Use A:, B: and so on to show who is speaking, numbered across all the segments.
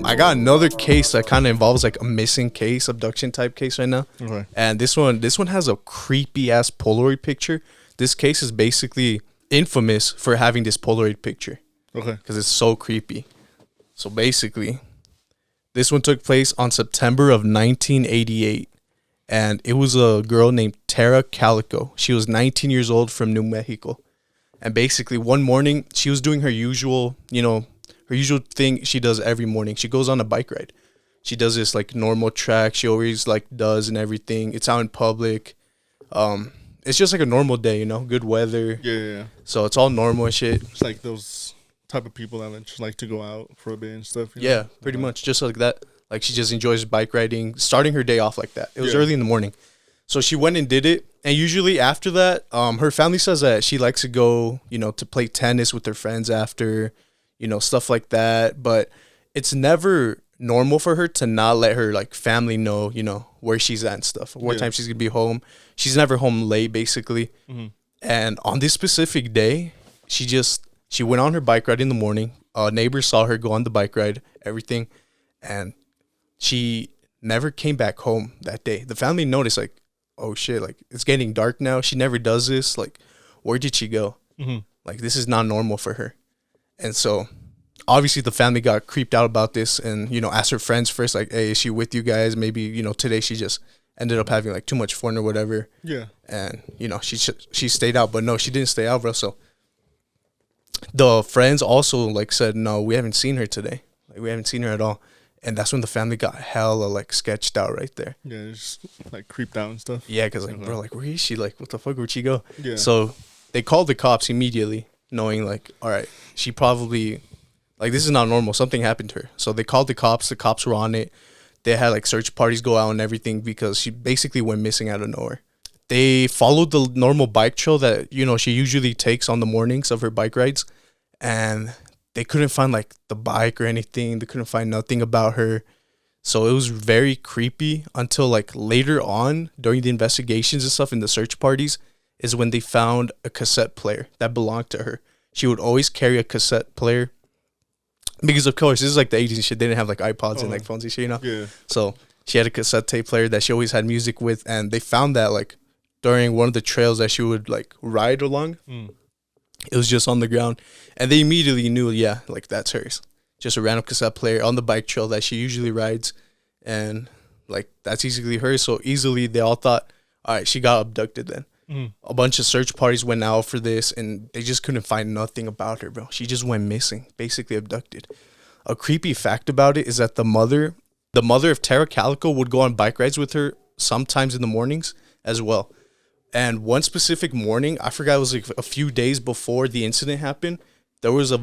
A: I got another case that kind of involves like a missing case, abduction type case right now.
B: Okay.
A: And this one has a creepy ass Polaroid picture. This case is basically infamous for having this Polaroid picture.
B: Okay.
A: Because it's so creepy. So basically, this one took place on September of 1988. And it was a girl named Tara Calico. She was 19 years old from New Mexico. And basically, one morning, she was doing her usual, her usual thing she does every morning. She goes on a bike ride. She does this like normal track. She always like does and everything. It's out in public. It's just like a normal day, good weather.
B: Yeah.
A: So it's all normal and shit.
B: It's like those type of people that just like to go out for a bit and stuff.
A: Yeah, pretty much just like that. Like she just enjoys bike riding, starting her day off like that. It was early in the morning. So she went and did it. And usually after that, her family says that she likes to go, to play tennis with her friends after, stuff like that. But it's never normal for her to not let her like family know, where she's at and stuff. What time she's gonna be home. She's never home late, basically. Mm-hmm. And on this specific day, she went on her bike ride in the morning. Neighbors saw her go on the bike ride, everything, and she never came back home that day. The family noticed, like, oh shit, like it's getting dark now. She never does this. Like, where did she go? Mm-hmm. Like, this is not normal for her. And so obviously the family got creeped out about this and, asked her friends first, like, hey, is she with you guys? Maybe, today she just ended up having like too much fun or whatever. Yeah. And, she stayed out, but no, she didn't stay out, bro. So the friends also like said, no, we haven't seen her today. Like, we haven't seen her at all. And that's when the family got hella like sketched out right there.
B: Yeah, just like creeped out and stuff.
A: Yeah, because like, bro, like, where is she? Like, what the fuck? Where'd she go?
B: Yeah.
A: So they called the cops immediately, knowing like, all right, she probably, like, this is not normal. Something happened to her. So they called the cops. The cops were on it. They had like search parties go out and everything because she basically went missing out of nowhere. They followed the normal bike trail that, she usually takes on the mornings of her bike rides. And they couldn't find like the bike or anything. They couldn't find nothing about her. So it was very creepy until like later on during the investigations and stuff in the search parties is when they found a cassette player that belonged to her. She would always carry a cassette player because, of course, this is like the 80s and shit. They didn't have like iPods and like phones and shit, Yeah. So she had a cassette tape player that she always had music with. And they found that like during one of the trails that she would like ride along. It was just on the ground. And they immediately knew, yeah, like that's hers. Just a random cassette player on the bike trail that she usually rides. And like that's easily hers. So easily they all thought, all right, she got abducted then. A bunch of search parties went out for this and they just couldn't find nothing about her, bro. She just went missing, basically abducted. A creepy fact about it is that the mother of Tara Calico would go on bike rides with her sometimes in the mornings as well. And one specific morning, I forgot, it was like a few days before the incident happened, there was I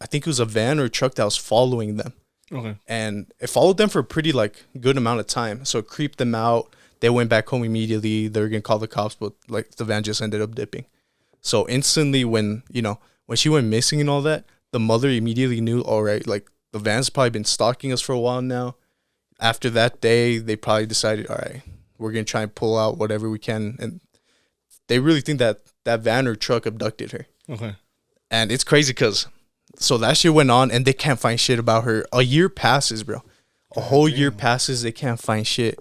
A: think it was a van or a truck that was following them. Okay. And it followed them for a pretty like good amount of time. So it creeped them out. They went back home immediately. They were going to call the cops, but like the van just ended up dipping. So instantly when she went missing and all that, the mother immediately knew, all right, like the van's probably been stalking us for a while now. After that day, they probably decided, all right, we're going to try and pull out whatever we can. And they really think that van or truck abducted her. Okay. And it's crazy because, so that shit went on and they can't find shit about her. A year passes, bro. A whole year passes. They can't find shit.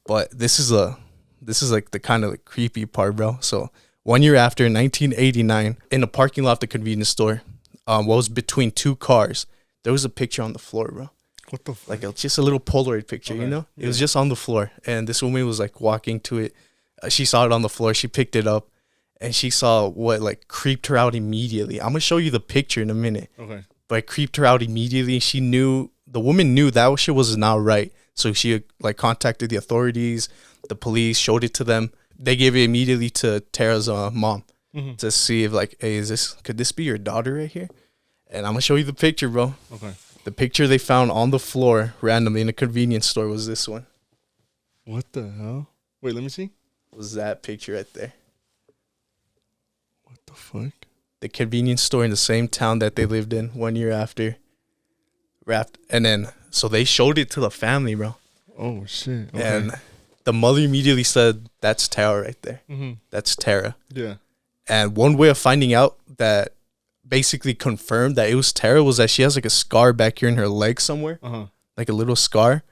A: But this is like the kind of like creepy part, bro. So 1 year after, 1989, in a parking lot of the convenience store, what was between two cars, there was a picture on the floor, bro.
B: What the fuck?
A: Like just a little Polaroid picture,
B: Yeah.
A: It was just on the floor. And this woman was like walking to it. She saw it on the floor. She picked it up. And she saw what like creeped her out immediately. I'm going to show you the picture in a minute. Okay. But it creeped her out immediately. The woman knew that shit was not right. So she like contacted the authorities, the police, showed it to them. They gave it immediately to Tara's mom to see if like, hey, could this be your daughter right here? And I'm going to show you the picture, bro. Okay. The picture they found on the floor randomly in a convenience store was this one.
B: What the hell? Wait, let me see.
A: Was that picture right there.
B: What the fuck?
A: The convenience store in the same town that they lived in 1 year after. And then, so they showed it to the family, bro.
B: Oh, shit. Okay.
A: And the mother immediately said, that's Tara right there. Mm-hmm. That's Tara.
B: Yeah.
A: And one way of finding out that basically confirmed that it was Tara was that she has like a scar back here in her leg somewhere, like a little scar,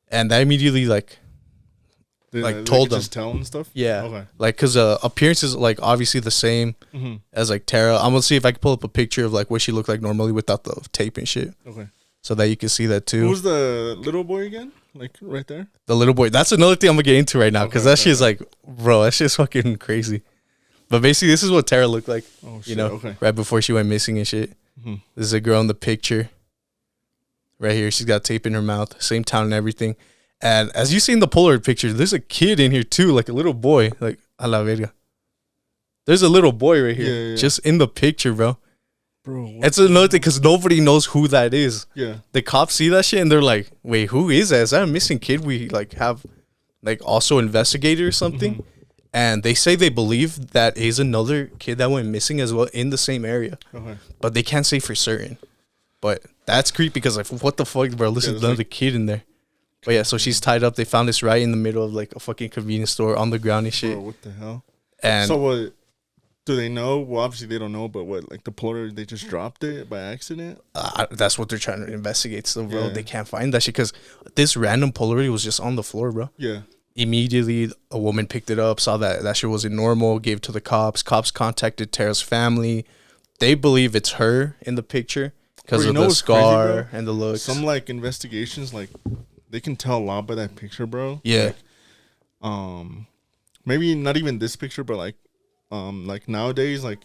A: and that immediately like told them.
B: Just tell and stuff.
A: Yeah, okay. Like because appearance is like obviously the same as like Tara. I'm gonna see if I can pull up a picture of like what she looked like normally without the tape and shit. Okay. So that you can see that too.
B: Who's the little boy again? Like right there.
A: The little boy. That's another thing I'm gonna get into right now because that shit's like, bro, that shit's fucking crazy. But basically, this is what Tara looked like, right before she went missing and shit. This is a girl in the picture. Right here, she's got tape in her mouth, same town and everything. And as you see in the Polaroid picture, there's a kid in here too, like a little boy, like a la verga. There's a little boy right here, just in the picture, bro. Bro, it's another thing because nobody knows who that is. Yeah, the cops see that shit and they're like, "Wait, who is that? Is that a missing kid? We like have like also investigated or something." And they say they believe that is another kid that went missing as well in the same area. But they can't say for certain. But that's creepy because, like, what the fuck, bro? Listen, there's another kid in there. But yeah, so she's tied up. They found this right in the middle of, like, a fucking convenience store on the ground and shit.
B: Bro, what the hell?
A: And
B: so what, do they know? Well, obviously they don't know, but what, like the Polaroid, they just dropped it by accident?
A: That's what they're trying to investigate still, bro. They can't find that shit because this random Polaroid was just on the floor, bro. Yeah. Immediately, a woman picked it up, saw that shit wasn't normal, gave it to the cops. Cops contacted Tara's family. They believe it's her in the picture because of the scar crazy, and the looks.
B: Some, like, investigations, like, they can tell a lot by that picture, bro.
A: Yeah.
B: Like, maybe not even this picture, but, like nowadays, like,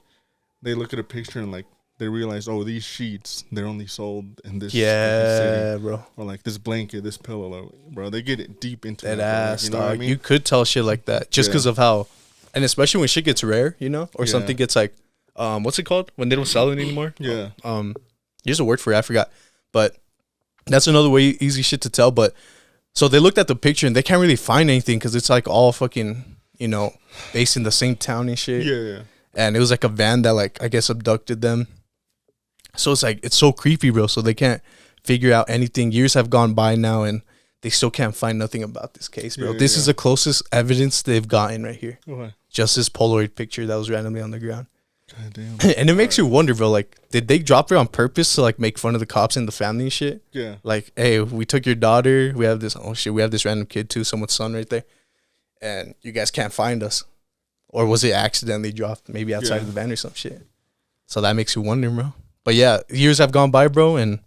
B: they look at a picture and, like, they realize, oh, these sheets, they're only sold in this city. Bro. Or like this blanket, this pillow, bro. They get it deep into
A: that ass, you know what I mean? You could tell shit like that just because of how, and especially when shit gets rare, you know, or something gets like, what's it called when they don't sell it anymore? Yeah. Here's a word for it, I forgot, but that's another way easy shit to tell. But so they looked at the picture and they can't really find anything because it's like all fucking, you know, based in the same town and shit. Yeah. And it was like a van that like I guess abducted them. So it's like, it's so creepy, bro. So they can't figure out anything. Years have gone by now, and they still can't find nothing about this case, bro. This is the closest evidence they've gotten right here. Okay. Just this Polaroid picture that was randomly on the ground. God damn. And it makes you wonder, bro, like, did they drop it on purpose to, like, make fun of the cops and the family and shit? Yeah. Like, hey, we took your daughter. We have this, oh, shit, we have this random kid, too, someone's son right there. And you guys can't find us. Or was it accidentally dropped maybe outside of the van or some shit? So that makes you wonder, bro. But yeah, years have gone by, bro, and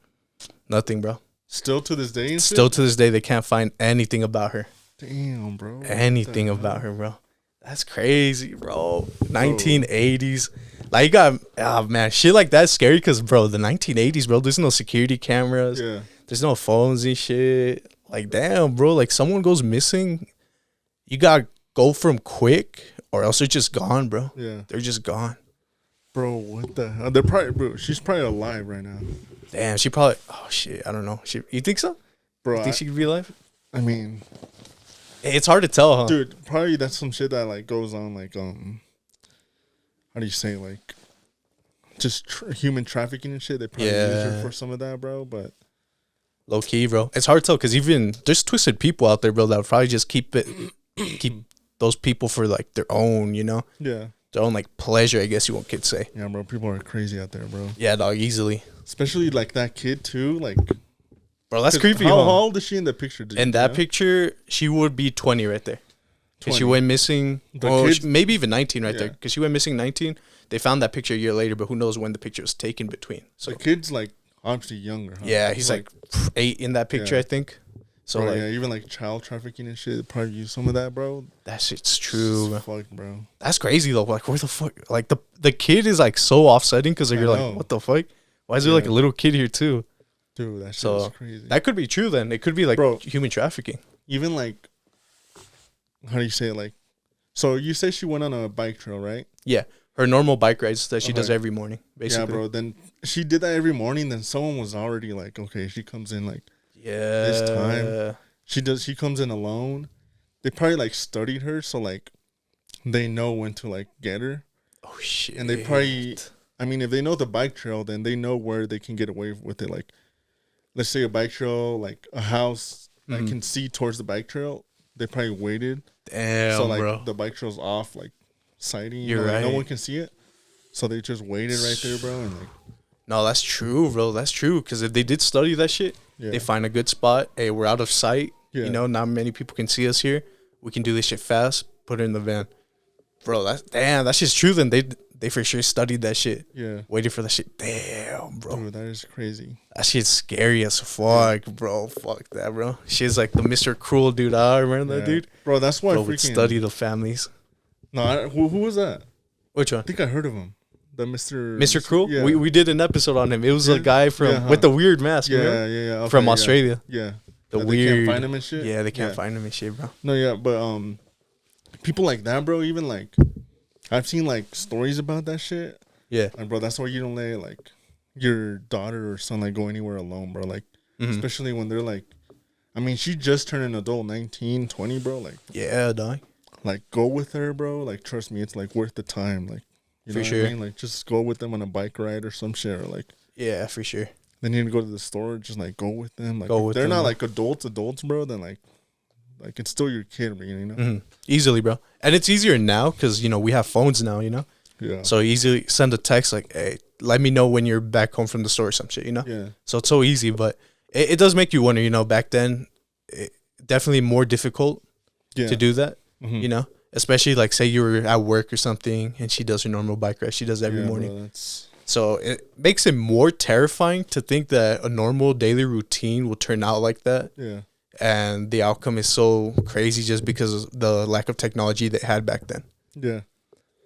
A: nothing, bro.
B: Still to this day?
A: Still to this day, they can't find anything about her.
B: Damn, bro.
A: Anything about her, bro. That's crazy, bro. 1980s. Like, you got, oh, man, shit like that's scary because, bro, the 1980s, bro, there's no security cameras. Yeah. There's no phones and shit. Like, damn, bro, like, someone goes missing, you got to go from quick or else they're just gone, bro. Yeah. They're just gone.
B: Bro, what the hell? They're probably, bro, she's probably alive right now.
A: Damn, she probably, oh, shit, I don't know. You think so?
B: Bro,
A: you think she could be alive?
B: I mean,
A: it's hard to tell, huh?
B: Dude, probably that's some shit that, like, goes on, like, how do you say, like, just human trafficking and shit. They probably use her for some of that, bro, but.
A: Low key, bro. It's hard to tell because even there's twisted people out there, bro, that would probably just keep those people for, like, their own, you know? Yeah. Their own, like, pleasure, I guess you could say.
B: Yeah, bro. People are crazy out there, bro.
A: Yeah, dog, easily.
B: Especially, like, that kid, too. Like,
A: bro, that's creepy.
B: How old is she in the picture?
A: In that picture, she would be 20 right there. Because she went missing. Maybe even 19 right there. Because she went missing 19. They found that picture a year later, but who knows when the picture was taken between. So
B: the kid's, like, obviously younger, huh?
A: Yeah, he's, like 8 in that picture, I think. So,
B: bro,
A: like,
B: yeah, even like child trafficking and shit, probably use some of that, bro.
A: That shit's true.
B: Fuck, bro.
A: That's crazy though. Like, where the fuck? Like the kid is like so offsetting because you're like, what the fuck? Why is there like a little kid here too?
B: Dude, that shit is crazy.
A: That could be true then. It could be like human trafficking.
B: Even like, how do you say it? Like, so you say she went on a bike trail, right?
A: Yeah, her normal bike rides that she does every morning, basically.
B: Yeah, bro. Then she did that every morning. Then someone was already like, okay, she comes in like.
A: Yeah.
B: This time she comes in alone. They probably like studied her, so like they know when to like get her.
A: Oh shit.
B: And they probably, I mean, if they know the bike trail, then they know where they can get away with it. Like, let's say a bike trail, like a house that can see towards the bike trail. They probably waited.
A: Damn,
B: so like
A: bro.
B: the bike trail's off like sighting.
A: You're right.
B: No one can see it. So they just waited right there, bro. And like,
A: no, that's true, bro. That's true. Because if they did study that shit, they find a good spot. Hey, we're out of sight. Yeah. You know, not many people can see us here. We can do this shit fast. Put it in the van. Bro, that's just true. Then they for sure studied that shit. Yeah. Waited for that shit. Damn, bro.
B: Dude, that is crazy.
A: That shit's scary as fuck, bro. Fuck that, bro. She's like the Mr. Cruel dude. I remember that dude.
B: Bro, that's why
A: I would study the families.
B: No, who was that?
A: Which one?
B: I think I heard of him. The
A: Mr. Cruel?
B: Yeah.
A: We did an episode on him. It was a guy from with the weird mask,
B: okay,
A: from Australia.
B: Yeah.
A: The weird.
B: They can't find him and shit?
A: Yeah, they can't find him and shit, bro.
B: No, yeah, but people like that, bro, even like I've seen like stories about that shit.
A: Yeah.
B: And bro, that's why you don't let like your daughter or son like go anywhere alone, bro. Like especially when they're like, I mean, she just turned an adult, 19, 20, bro. Like,
A: yeah, dog.
B: Like, go with her, bro. Like, trust me, it's like worth the time. Like, you know what I mean? Like, just go with them on a bike ride or some shit. Or like,
A: yeah, for sure.
B: They need to go to the store. Just like go with them. Like, if they're not like adults, bro. Then like it's still your kid, you know.
A: Easily, bro. And it's easier now because we have phones now, you know. Yeah. So easily send a text like, "Hey, let me know when you're back home from the store," or some shit, you know. Yeah. So it's so easy, but it does make you wonder, back then, definitely more difficult to do that, you know. Especially like say you were at work or something, and she does her normal bike ride. She does every morning. Bro, so it makes it more terrifying to think that a normal daily routine will turn out like that. Yeah. And the outcome is so crazy just because of the lack of technology they had back then. Yeah.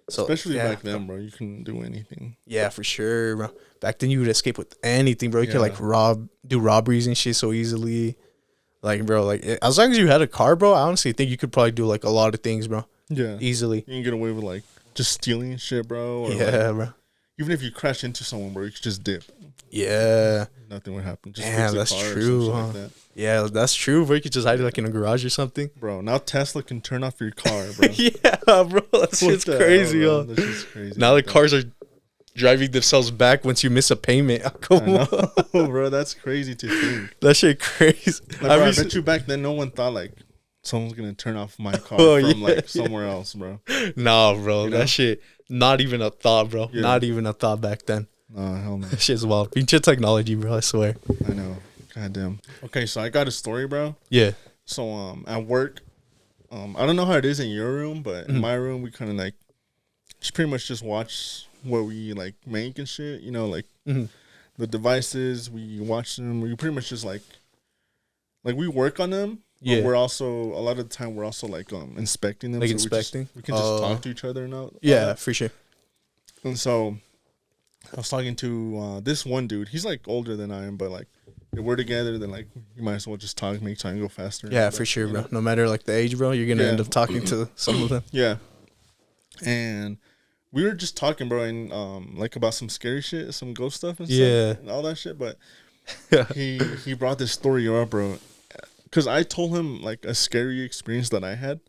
A: So,
B: especially back then, bro. You couldn't do anything.
A: Yeah, for sure, bro. Back then, you would escape with anything, bro. You could, like, do robberies and shit so easily. Like, bro, like, as long as you had a car, bro, I honestly think you could probably do, like, a lot of things, bro. Yeah. Easily.
B: You can get away with, like, just stealing shit, bro. Or
A: bro.
B: Even if you crash into someone, bro, you could just dip.
A: Yeah.
B: Nothing would happen. Just
A: damn, that's true, huh? Like that. Yeah, that's true, bro. You could just hide it like in a garage or something.
B: Bro, now Tesla can turn off your car, bro.
A: Yeah, bro. That shit's crazy, huh? That shit's crazy. Now the cars are driving themselves back once you miss a payment. Come
B: on. Bro, that's crazy to think.
A: That shit crazy.
B: Like, bro, I bet you back then no one thought, like, someone's going to turn off my car from, like, somewhere else, bro.
A: Nah, bro. You know? That shit, not even a thought, bro. Yeah. Not even a thought back then.
B: Nah, hell no.
A: That shit's wild. Future technology, bro. I swear.
B: I know. Goddamn. Okay, so I got a story, bro.
A: Yeah.
B: So at work, I don't know how it is in your room, but in my room we kind of like just pretty much just watch what we like make and shit. You know, like the devices we watch them. We pretty much just like we work on them. Yeah. But we're also a lot of the time we're also like inspecting them.
A: Like so inspecting.
B: We can just talk to each other and all.
A: Yeah, for sure.
B: And so I was talking to this one dude. He's like older than I am, but like if we're together, then like you might as well just talk, make time go faster.
A: Yeah, for sure, bro. No matter like the age, bro, you're gonna end up talking to some of them.
B: Yeah. And we were just talking, bro, and like about some scary shit, some ghost stuff and stuff, and all that shit. But he brought this story up, bro, because I told him like a scary experience that I had.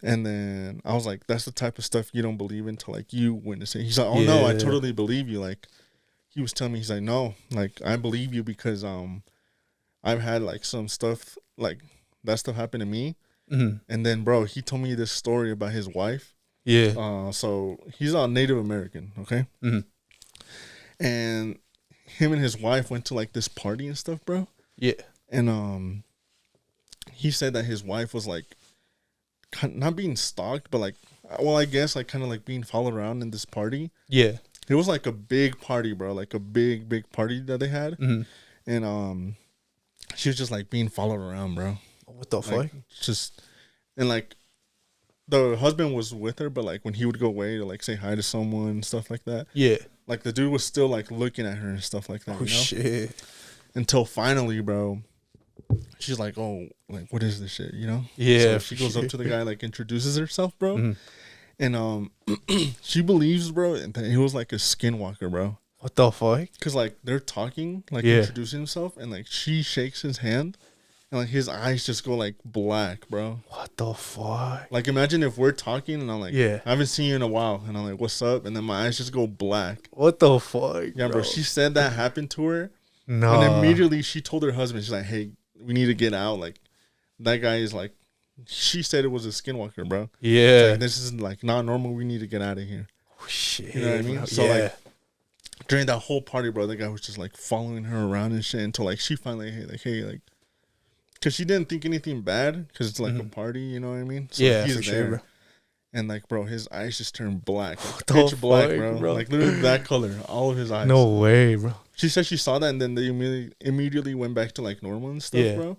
B: And then I was like, that's the type of stuff you don't believe until, like, you witness it. He's like, oh, no, I totally believe you. Like, he was telling me, he's like, no, like, I believe you because I've had, like, some stuff, like, that stuff happened to me. And then, bro, he told me this story about his wife. Yeah. So he's a Native American, okay? And him and his wife went to, like, this party and stuff, bro.
A: Yeah.
B: And he said that his wife was, like, not being stalked, but like, well, I guess like kind of like being followed around in this party. Yeah, it was like a big party, bro, like a big party that they had, and she was just like being followed around, bro.
A: What the
B: like, fuck? Just and like the husband was with her, but like when he would go away to like say hi to someone and stuff like that. Yeah, like the dude was still like looking at her and stuff like that.
A: Oh, you know? Shit!
B: Until finally, bro. She's like, oh, like, what is this shit, you know?
A: Yeah.
B: So she goes up to the guy, like, introduces herself, bro. And she believes, bro, that he was, like, a skinwalker, bro.
A: What the fuck?
B: Because, like, they're talking, like, introducing himself, and, like, she shakes his hand, and, like, his eyes just go, like, black, bro.
A: What the fuck?
B: Like, imagine if we're talking, and I'm like, I haven't seen you in a while, and I'm like, what's up? And then my eyes just go black.
A: What the fuck,
B: Yeah, bro. She said that happened to her. No. And immediately she told her husband, she's like, hey, we need to get out. Like, that guy is like she said it was a skinwalker, bro.
A: Yeah.
B: Like, this is like not normal. We need to get out of here.
A: Oh, shit.
B: You know what I mean?
A: Bro.
B: So like during that whole party, bro, the guy was just like following her around and shit until like she finally hey, like, because she didn't think anything bad because it's like a party, you know what I mean? So he's
A: for
B: there.
A: sure, bro.
B: And like, bro, his eyes just turned black, like,
A: the
B: pitch black,
A: fuck,
B: bro. Like literally that color, all of his eyes.
A: No way, bro.
B: She said she saw that, and then they immediately went back to like normal and stuff, bro.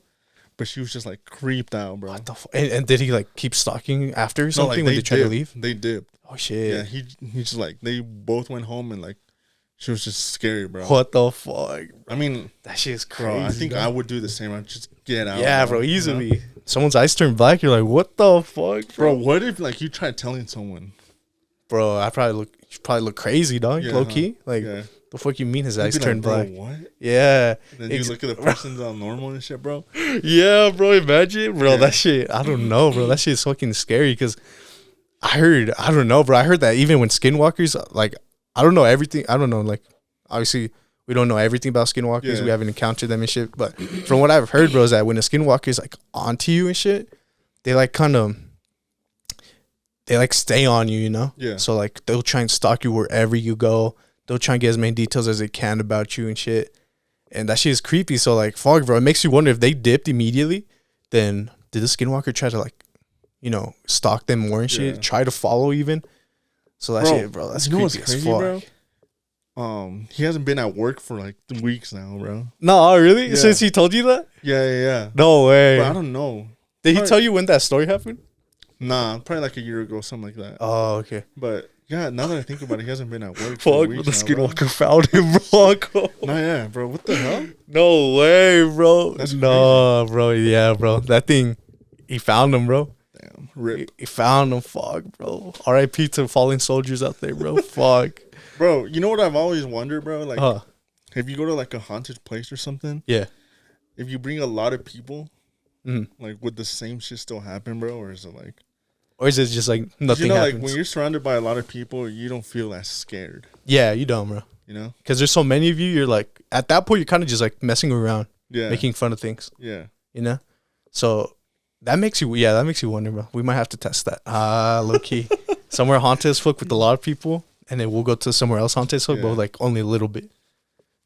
B: But she was just like creeped out, bro.
A: What the and did he like keep stalking after or something when they tried to leave?
B: They dipped.
A: Oh shit.
B: Yeah, he just like they both went home and like she was just scary, bro.
A: What the fuck?
B: I mean,
A: that shit is crazy.
B: Bro, I think I would do the same. I'd just get out.
A: Yeah, bro, easily. You know? Someone's eyes turn black. You're like, what the fuck,
B: bro? What if like you tried telling someone?
A: Bro, I probably look crazy, dog. Low key, like. Yeah. The fuck you mean his eyes turned black?
B: What?
A: Yeah.
B: And then you look at the person's all normal and shit, bro.
A: Yeah, bro. Imagine, bro. That shit. I don't know, bro. That shit is fucking scary because I don't know, bro. I heard that even when skinwalkers, like, I don't know everything. I don't know, like, obviously we don't know everything about skinwalkers. Yeah. We haven't encountered them and shit. But from what I've heard, bro, is that when a skinwalker is like onto you and shit, they like kind of. They like stay on you, you know?
B: Yeah.
A: So like they'll try and stalk you wherever you go. They'll try and get as many details as they can about you and shit. And that shit is creepy. So, like, fuck, bro. It makes you wonder if they dipped immediately, then did the skinwalker try to, like, you know, stalk them more and shit? Try to follow even? So, that shit, bro, that's creepy as fuck.
B: Bro? He hasn't been at work for, like, weeks now, bro.
A: No, really? Yeah. Since he told you that?
B: Yeah.
A: No way.
B: But I don't know.
A: Did he tell you when that story happened?
B: Nah, probably like a year ago, something like that.
A: Oh, okay.
B: But... yeah, now that I think about it, he hasn't been at work
A: for weeks. Fuck, the skinwalker found him, bro.
B: No, yeah, bro. What the hell?
A: No way, bro.
B: That's
A: no, crazy. Bro. Yeah, bro. That thing, he found him, bro.
B: Damn, rip.
A: He found him. Fuck, bro. R.I.P. to fallen soldiers out there, bro. Fuck.
B: Bro, you know what I've always wondered, bro? Like, if you go to like a haunted place or something, if you bring a lot of people, like, would the same shit still happen, bro? Or is it like...
A: or is it just like nothing happens?
B: Like when you're surrounded by a lot of people, you don't feel as scared.
A: Yeah, you don't, bro.
B: You know?
A: Because there's so many of you, you're like, at that point, you're kind of just like messing around. Yeah. Making fun of things.
B: Yeah.
A: You know? So that makes you wonder, bro. We might have to test that. Low key. Somewhere haunted as fuck with a lot of people, and then we'll go to somewhere else haunted as fuck, but like only a little bit.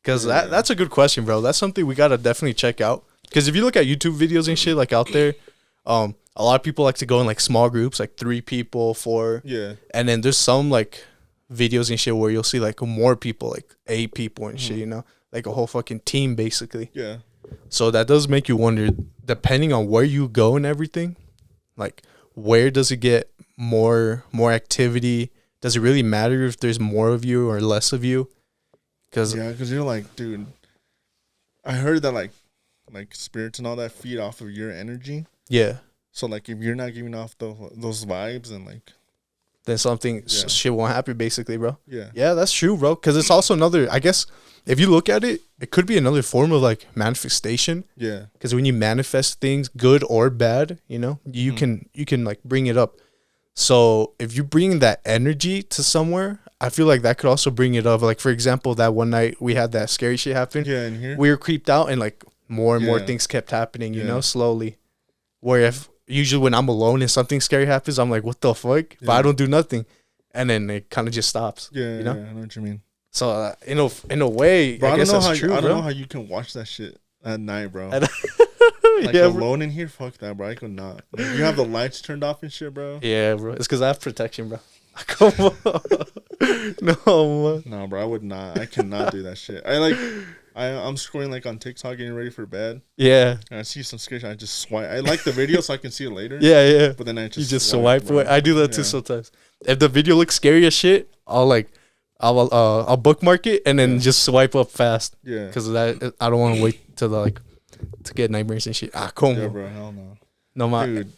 A: Because that's a good question, bro. That's something we got to definitely check out. Because if you look at YouTube videos and shit like out there, a lot of people like to go in like small groups, like 3 people, 4.
B: Yeah.
A: And then there's some like videos and shit where you'll see like more people, like 8 people and shit, you know? Like a whole fucking team basically.
B: Yeah.
A: So that does make you wonder, depending on where you go and everything, like where does it get more activity? Does it really matter if there's more of you or less of you?
B: Because you're like, dude, I heard that like spirits and all that feed off of your energy.
A: Yeah.
B: So, like, if you're not giving off those vibes,
A: then shit won't happen, basically, bro.
B: Yeah.
A: Yeah, that's true, bro. Because it's also another, I guess, if you look at it, it could be another form of, like, manifestation.
B: Yeah.
A: Because when you manifest things, good or bad, you know, you can, like, bring it up. So, if you bring that energy to somewhere, I feel like that could also bring it up. Like, for example, that one night we had that scary shit happen.
B: Yeah, in here.
A: We were creeped out and, like, more and more things kept happening, you know, slowly. Where if... usually when I'm alone and something scary happens, I'm like, what the fuck? Yeah. But I don't do nothing. And then it kind of just stops.
B: Yeah,
A: you know?
B: I know what you mean.
A: So, in a way,
B: bro,
A: I guess that's true,
B: I don't know how you can watch that shit at night, bro. Like, alone in here? Fuck that, bro. I could not. Like, you have the lights turned off and shit, bro.
A: Yeah, bro. It's because I have protection, bro. Come on. No, man.
B: No, bro. I would not. I cannot do that shit. I'm scrolling like on TikTok getting ready for bed.
A: Yeah.
B: And I see some sketch. I just swipe. I like the video so I can see it later.
A: Yeah.
B: But then I just
A: you just swipe away. I do that too sometimes. If the video looks scary as shit, I'll bookmark it and then just swipe up fast.
B: Yeah.
A: Because I don't want to wait to get nightmares and shit. Come on.
B: Yeah, bro. Hell no.
A: No, man.
B: Dude.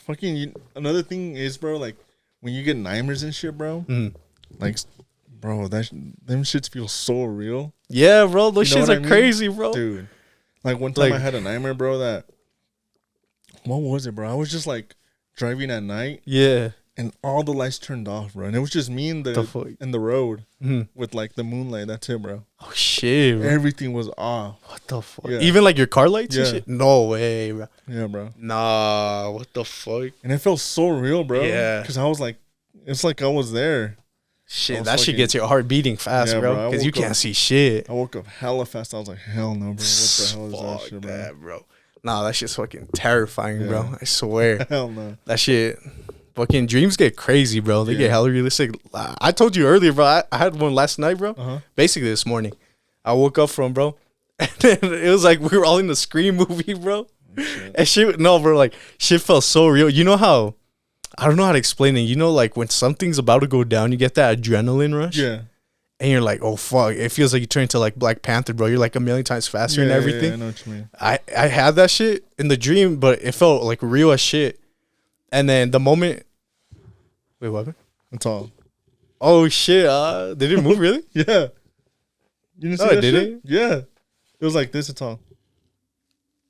B: Fucking. Another thing is, bro. Like when you get nightmares and shit, bro. Like. Bro, them shits feel so real.
A: Yeah, bro. Those shits are crazy, bro.
B: Dude. Like, one time I had a nightmare, bro, that... what was it, bro? I was just, like, driving at night.
A: Yeah.
B: and all the lights turned off, bro. And it was just me in the road with like the moonlight. That's it, bro.
A: Oh shit, bro.
B: Everything was off.
A: What the fuck?
B: Yeah.
A: Even like your car lights and shit? No way, bro.
B: Yeah, bro.
A: Nah, what the fuck?
B: And it felt so real, bro.
A: Yeah.
B: Because I was like, it's like I was there.
A: Shit, that shit gets your heart beating fast, bro. Because you can't see shit.
B: I woke up hella fast. I was like, hell no, bro. What the hell is that shit, bro?
A: Bro? Nah, that shit's fucking terrifying, bro. I swear.
B: Hell no.
A: That shit, fucking dreams get crazy, bro. They get hella realistic. I told you earlier, bro. I had one last night, bro. Basically this morning. I woke up from, bro. And then it was like we were all in the Scream movie, bro. And shit, no, bro. Like, shit felt so real. You know how, I don't know how to explain it. You know, like when something's about to go down, you get that adrenaline rush.
B: Yeah.
A: And you're like, oh, fuck. It feels like you turn into like Black Panther, bro. You're like a million times faster and everything.
B: Yeah, I know what you mean.
A: I had that shit in the dream, but it felt like real as shit. And then the moment. Wait, what happened?
B: That's all.
A: Oh, shit. Did it move really?
B: Yeah. You didn't see that
A: did
B: shit?
A: it?
B: Yeah. It was like this, it's all.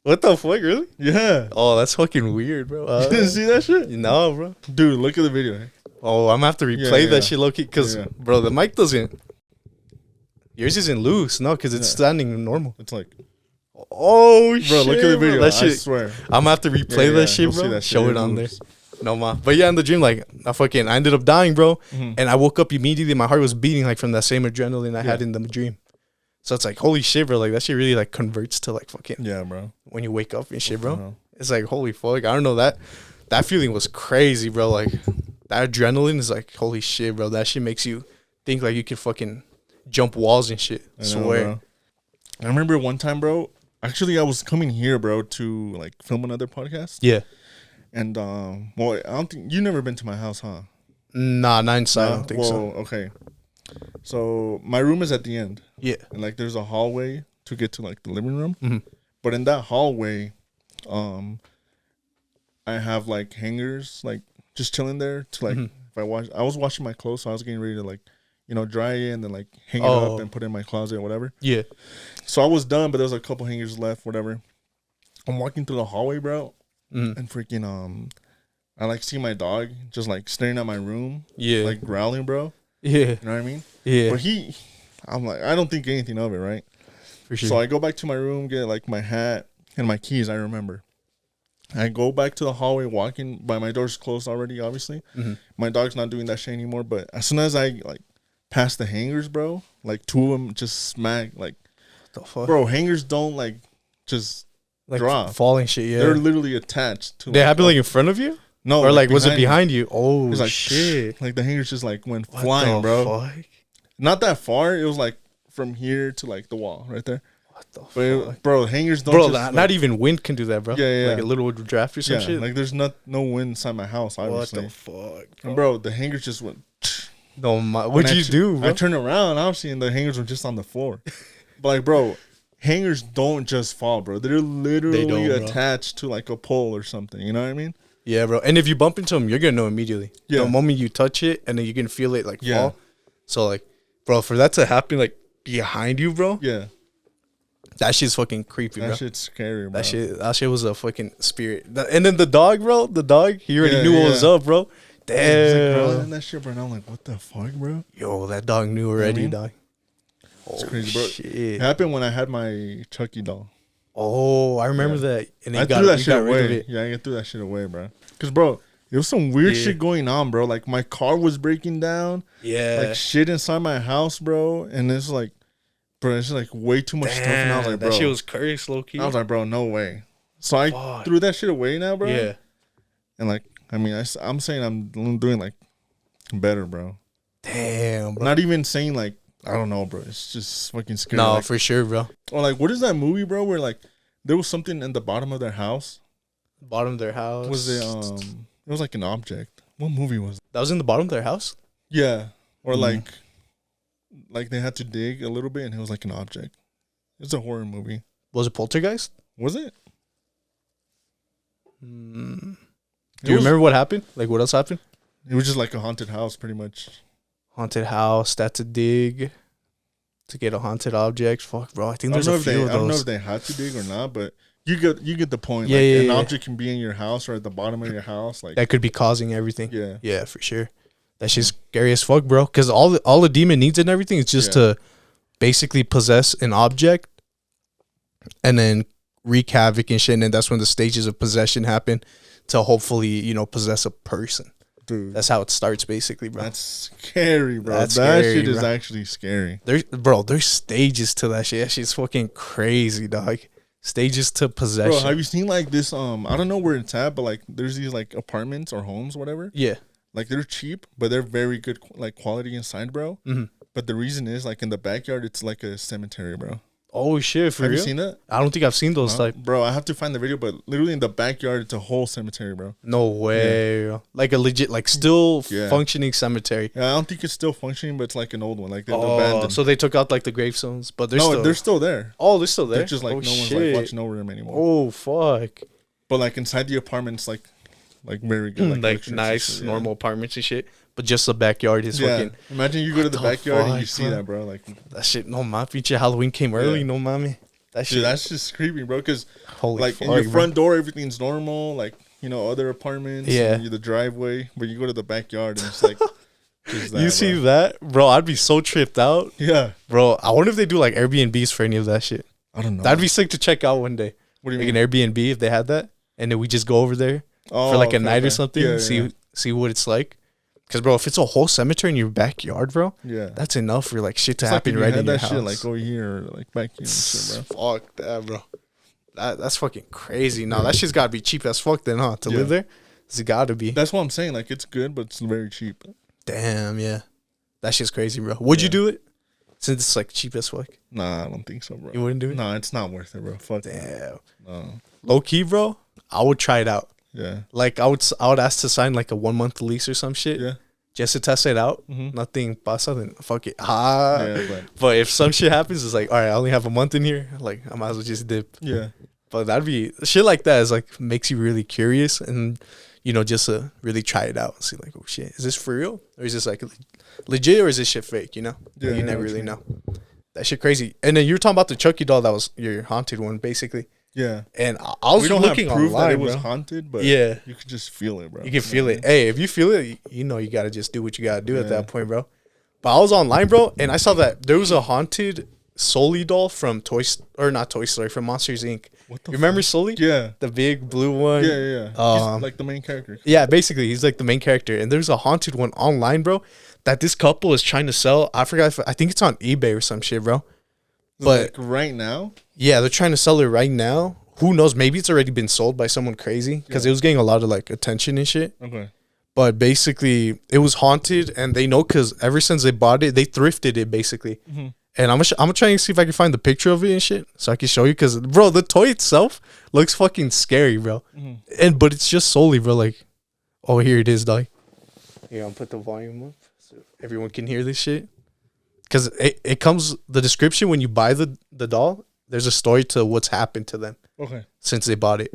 A: What the fuck, really?
B: Yeah.
A: Oh, that's fucking weird, bro.
B: You didn't see that shit?
A: No, bro.
B: Dude, look at the video.
A: Oh, I'm gonna have to replay that shit low-key. Because, bro, the mic doesn't. Yours isn't loose. No, because it's standing normal.
B: It's like.
A: Oh, shit.
B: Bro, look at the video.
A: That shit,
B: I swear.
A: I'm gonna have to replay that shit, bro. That Show it on there. No, ma. But yeah, in the dream, like, I ended up dying, bro. And I woke up immediately. My heart was beating, like, from that same adrenaline I had in the dream. So it's like, holy shit, bro. Like, that shit really, like, converts to, like, fucking.
B: Yeah, bro.
A: When you wake up and shit, bro. It's like, holy fuck. I don't know. That feeling was crazy, bro. Like, that adrenaline is like, holy shit, bro. That shit makes you think, like, you can fucking jump walls and shit. I swear.
B: Bro. I remember one time, bro. Actually, I was coming here, bro, to, like, film another podcast.
A: Yeah.
B: And, well, I don't think, you never been to my house, huh?
A: Nah, not inside. I don't think so.
B: Okay. So, my room is at the end.
A: Yeah.
B: And, like, there's a hallway to get to, like, the living room. But in that hallway, I have, like, hangers, like, just chilling there to, like, if I was washing my clothes, so I was getting ready to, like, you know, dry it and then, like, hang it up and put it in my closet or whatever.
A: Yeah.
B: So, I was done, but there was a couple hangers left, whatever. I'm walking through the hallway, bro. And freaking, I like see my dog just like staring at my room. Yeah. Like growling, bro. Yeah. You know what I mean? Yeah. But I'm like, I don't think anything of it, right? For sure. So I go back to my room, get like my hat and my keys, I remember. I go back to the hallway walking, but my door's closed already, obviously. My dog's not doing that shit anymore, but as soon as I like pass the hangers, bro, like two of them just smack, like, what the fuck? Bro, hangers don't like just
A: like
B: drop.
A: Falling shit, yeah.
B: They're literally attached to.
A: They happen like in front of you?
B: No,
A: or like was it behind you? Oh
B: like,
A: shit!
B: Like the hangers just like went flying, bro. Fuck? Not that far. It was like from here to like the wall right there. What the fuck, bro? Hangers don't.
A: Bro,
B: just,
A: not even wind can do that, bro.
B: Yeah.
A: Like a little draft or some shit.
B: Like there's no wind inside my house. Obviously.
A: What the fuck,
B: bro? And bro, the hangers just went.
A: No, what'd you do, bro?
B: I turned around, obviously, and the hangers were just on the floor. But like, bro. Hangers don't just fall, bro. They're literally attached to like a pole or something. You know what I mean?
A: Yeah, bro. And if you bump into them, you're gonna know immediately. Yeah. The moment you touch it, and then you can feel it like fall. So like, bro, for that to happen like behind you, bro.
B: Yeah.
A: That shit's fucking creepy, bro.
B: That shit's scary, bro.
A: That shit was a fucking spirit. And then the dog, bro. The dog, he already knew what was up, bro. Damn. He's like
B: growling that shit, bro. And I'm like, what the fuck, bro?
A: Yo, that dog knew already, dog.
B: It's crazy, bro. Shit. It happened when I had my Chucky doll.
A: Oh, I remember that. And
B: I threw that shit away. Yeah, I threw that shit away, bro. Because, bro, there was some weird shit going on, bro. Like, my car was breaking down. Yeah. Like, shit inside my house, bro. And it's like, bro, it's like way too much stuff. And I was like, bro.
A: That shit was cursed, low-key.
B: I was like, bro, no way. So I threw that shit away now, bro. Yeah. And, like, I mean, I'm saying I'm doing, like, better, bro.
A: Damn, bro.
B: Not even saying, like, I don't know, bro. It's just fucking scary.
A: No,
B: like,
A: for sure, bro.
B: Or like, what is that movie, bro? Where like there was something in the bottom of their house.
A: Bottom of their house.
B: Was it? It was like an object. What movie was it?
A: That was in the bottom of their house.
B: Yeah, or like they had to dig a little bit, and it was like an object. It's a horror movie.
A: Was it Poltergeist?
B: Was it?
A: Do you remember what happened? Like, what else happened?
B: It was just like a haunted house, pretty much.
A: Haunted house, that's a dig to get a haunted object. Fuck, bro. I think there's a few of those.
B: I don't know if they had to dig or not, but You get the point.
A: Yeah,
B: Like,
A: yeah,
B: an object can be in your house or at the bottom of your house. Like
A: that could be causing everything.
B: Yeah.
A: Yeah, for sure. That shit's scary as fuck, bro. Because all the demon needs and everything is just to basically possess an object and then wreak havoc and shit. And then that's when the stages of possession happen to hopefully, you know, possess a person.
B: Dude,
A: that's how it starts, basically, bro.
B: That's scary, bro. That
A: scary,
B: shit is
A: bro.
B: actually scary.
A: There's stages to that shit. That shit's fucking crazy, dog. Stages to possession.
B: Bro, have you seen like this? I don't know where it's at, but like there's these like apartments or homes, whatever.
A: Yeah.
B: Like they're cheap, but they're very good, like quality inside, bro. Mm-hmm. But the reason is like in the backyard, it's like a cemetery, bro.
A: Oh shit! For
B: have
A: real?
B: You seen that?
A: I don't think I've seen those type.
B: Bro, I have to find the video, but literally in the backyard, it's a whole cemetery, bro.
A: No way! Yeah. Like a legit, like still functioning cemetery.
B: Yeah, I don't think it's still functioning, but it's like an old one, like they're abandoned.
A: So they took out like the gravestones, but
B: they're still there.
A: Oh, they're still there.
B: They're just like no one's like watching over them anymore.
A: Oh fuck!
B: But like inside the apartments, like very good,
A: like nice normal apartments and shit. But just the backyard is fucking.
B: Imagine you go to the backyard and you see that, bro. Like
A: that shit. No, my feature Halloween came early. No, mommy. That shit.
B: Dude, that's just creepy, bro. Because like in your front door, everything's normal. Like, you know, other apartments. Yeah. The driveway, but you go to the backyard and it's like. Just that,
A: you see that, bro? I'd be so tripped out.
B: Yeah,
A: bro. I wonder if they do like Airbnbs for any of that shit.
B: I don't know.
A: That'd be sick to check out one day.
B: What do you
A: mean?
B: Like
A: an Airbnb if they had that, and then we just go over there for like a night or something. See what it's like. Because, bro, if it's a whole cemetery in your backyard, bro, that's enough for like shit to happen right in your house.
B: Shit, like over here, or, like back here, and shit, bro.
A: Fuck that, bro. That's fucking crazy. No, that shit's gotta be cheap as fuck then, huh? To live there, it's gotta be.
B: That's what I'm saying. Like, it's good, but it's very cheap.
A: Damn, yeah, that shit's crazy, bro. Would you do it? Since it's like cheap as fuck.
B: Nah, I don't think so, bro.
A: You wouldn't do it?
B: Nah, it's not worth it, bro. Fuck.
A: Damn.
B: No.
A: Low key, bro. I would try it out.
B: Yeah.
A: Like I would ask to sign like a 1 month lease or some shit.
B: Yeah.
A: Just to test it out. Nothing pasa, then fuck it. But if some shit happens, it's like, all right, I only have a month in here. Like, I might as well just dip.
B: Yeah.
A: But that'd be shit like that is like makes you really curious and, you know, just to really try it out and see like, oh shit, is this for real? Or is this like legit or is this shit fake, you know?
B: Yeah,
A: you never really know. That shit crazy. And then you were talking about the Chucky doll that was your haunted one, basically.
B: Yeah.
A: And I was looking
B: have proof
A: online,
B: that it was
A: bro.
B: haunted, but you could just feel it, bro.
A: You can feel it. Hey, if you feel it, you know you gotta just do what you gotta do at that point, bro. But I was online, bro, and I saw that there was a haunted Sully doll from not Toy Story, from Monsters Inc.
B: What the
A: you remember Sully?
B: Yeah.
A: The big blue one?
B: Yeah. He's like the main character.
A: Yeah, basically, he's like the main character. And there's a haunted one online, bro, that this couple is trying to sell. I forgot I think it's on eBay or some shit, bro. But
B: like right now?
A: Yeah, they're trying to sell it right now. Who knows? Maybe it's already been sold by someone crazy because it was getting a lot of like attention and shit.
B: Okay.
A: But basically, it was haunted, and they know because ever since they bought it, they thrifted it basically. And I'm gonna try and see if I can find the picture of it and shit so I can show you. Because bro, the toy itself looks fucking scary, bro. But it's just solely, bro. Like, oh, here it is, dog. Here, I'll put the volume up so everyone can hear this shit. Because it comes the description when you buy the doll. There's a story to what's happened to them.
B: Okay.
A: Since they bought it.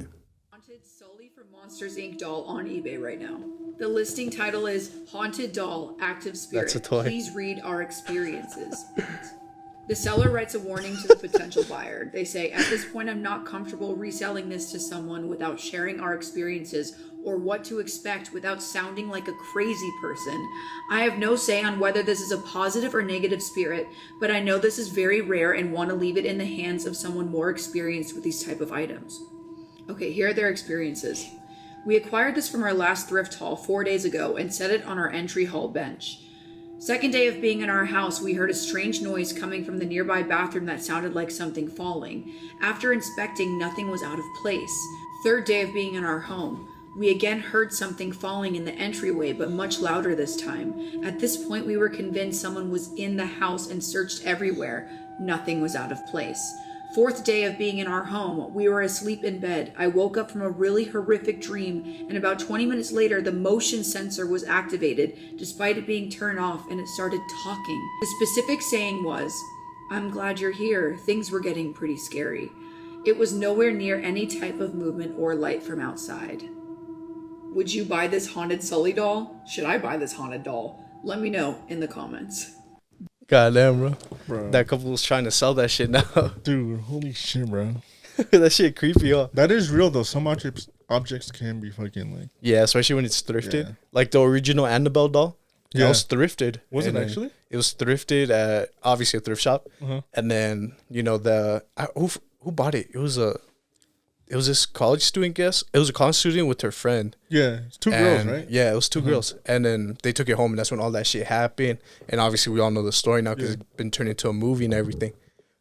C: Haunted solely from Monsters Inc. doll on eBay right now. The listing title is Haunted Doll Active Spirit.
A: That's a toy.
C: Please read our experiences. The seller writes a warning to the potential buyer. They say, at this point, I'm not comfortable reselling this to someone without sharing our experiences or what to expect without sounding like a crazy person. I have no say on whether this is a positive or negative spirit, but I know this is very rare and want to leave it in the hands of someone more experienced with these type of items. Okay, here are their experiences. We acquired this from our last thrift haul 4 days ago and set it on our entry hall bench. Second day of being in our house, we heard a strange noise coming from the nearby bathroom that sounded like something falling. After inspecting, nothing was out of place. Third day of being in our home, we again heard something falling in the entryway, but much louder this time. At this point, we were convinced someone was in the house and searched everywhere. Nothing was out of place. Fourth day of being in our home, we were asleep in bed. I woke up from a really horrific dream, and about 20 minutes later, the motion sensor was activated, despite it being turned off, and it started talking. The specific saying was, "I'm glad you're here. Things were getting pretty scary." It was nowhere near any type of movement or light from outside. Would you buy this haunted Sully doll? Should I buy this haunted doll? Let me know in the comments.
A: Goddamn, bro. That couple was trying to sell that shit now.
B: Dude, holy shit, bro.
A: That shit creepy, huh?
B: That is real though. Some objects can be fucking like.
A: Yeah, especially when it's thrifted.
B: Yeah.
A: Like the original Annabelle doll. That was thrifted.
B: Was it
A: And
B: actually?
A: It was thrifted at obviously a thrift shop.
B: Uh-huh.
A: And then, who bought it? It was this college student, guess. It was a college student with her friend.
B: Yeah, it's two girls, right?
A: Yeah, it was two girls. And then they took it home, and that's when all that shit happened. And obviously, we all know the story now because it's been turned into a movie and everything.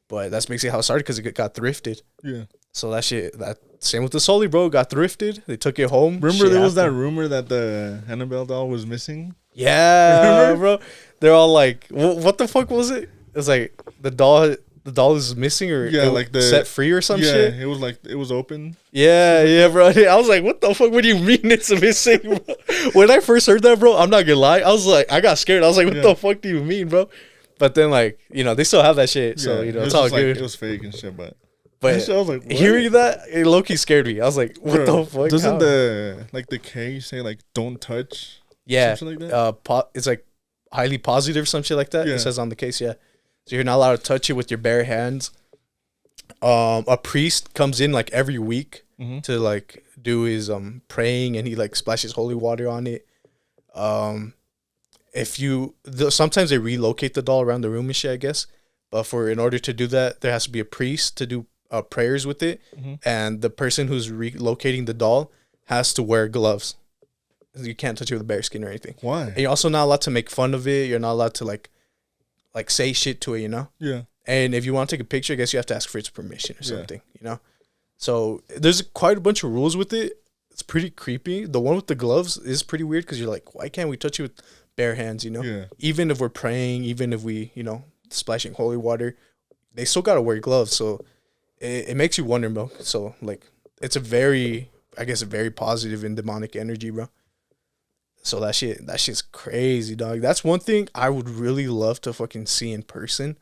A: But that's basically how it started because it got thrifted.
B: Yeah.
A: So that same with the Sully, bro. Got thrifted. They took it home.
B: Remember there was that rumor that the Annabelle doll was missing?
A: Yeah, bro. They're all like, what the fuck was it? It was like the doll is missing or
B: like the
A: set free or some shit.
B: Yeah, it was like it was open.
A: Yeah, bro. I was like, what the fuck? What do you mean it's missing, bro? When I first heard that, bro, I'm not gonna lie. I was like, I got scared. I was like, what the fuck do you mean, bro? But then, like, they still have that shit. So, it's all good.
B: It was fake and shit, but
A: I
B: was like, what?
A: Hearing that, it low-key scared me. I was like, what the fuck?
B: Doesn't the K say, like, don't touch?
A: Yeah.
B: Something like that?
A: It's like highly positive, some shit like that.
B: Yeah.
A: It says on the case, yeah. So you're not allowed to touch it with your bare hands. A priest comes in like every week to like do his praying, and he like splashes holy water on it. Sometimes they relocate the doll around the room and shit, I guess. But in order to do that, there has to be a priest to do prayers with it, and the person who's relocating the doll has to wear gloves. You can't touch it with bare skin or anything.
B: Why?
A: And you're also not allowed to make fun of it. You're not allowed to like say shit to it,
B: Yeah.
A: And if you want to take a picture, I guess you have to ask for its permission or something, So there's quite a bunch of rules with it. It's pretty creepy. The one with the gloves is pretty weird because you're like, why can't we touch it with bare hands,
B: Yeah.
A: Even if we're praying, even if we, splashing holy water, they still got to wear gloves. So it makes you wonder, bro. So, like, it's a very positive and demonic energy, bro. So that shit's crazy, dog. That's one thing I would really love to fucking see in person,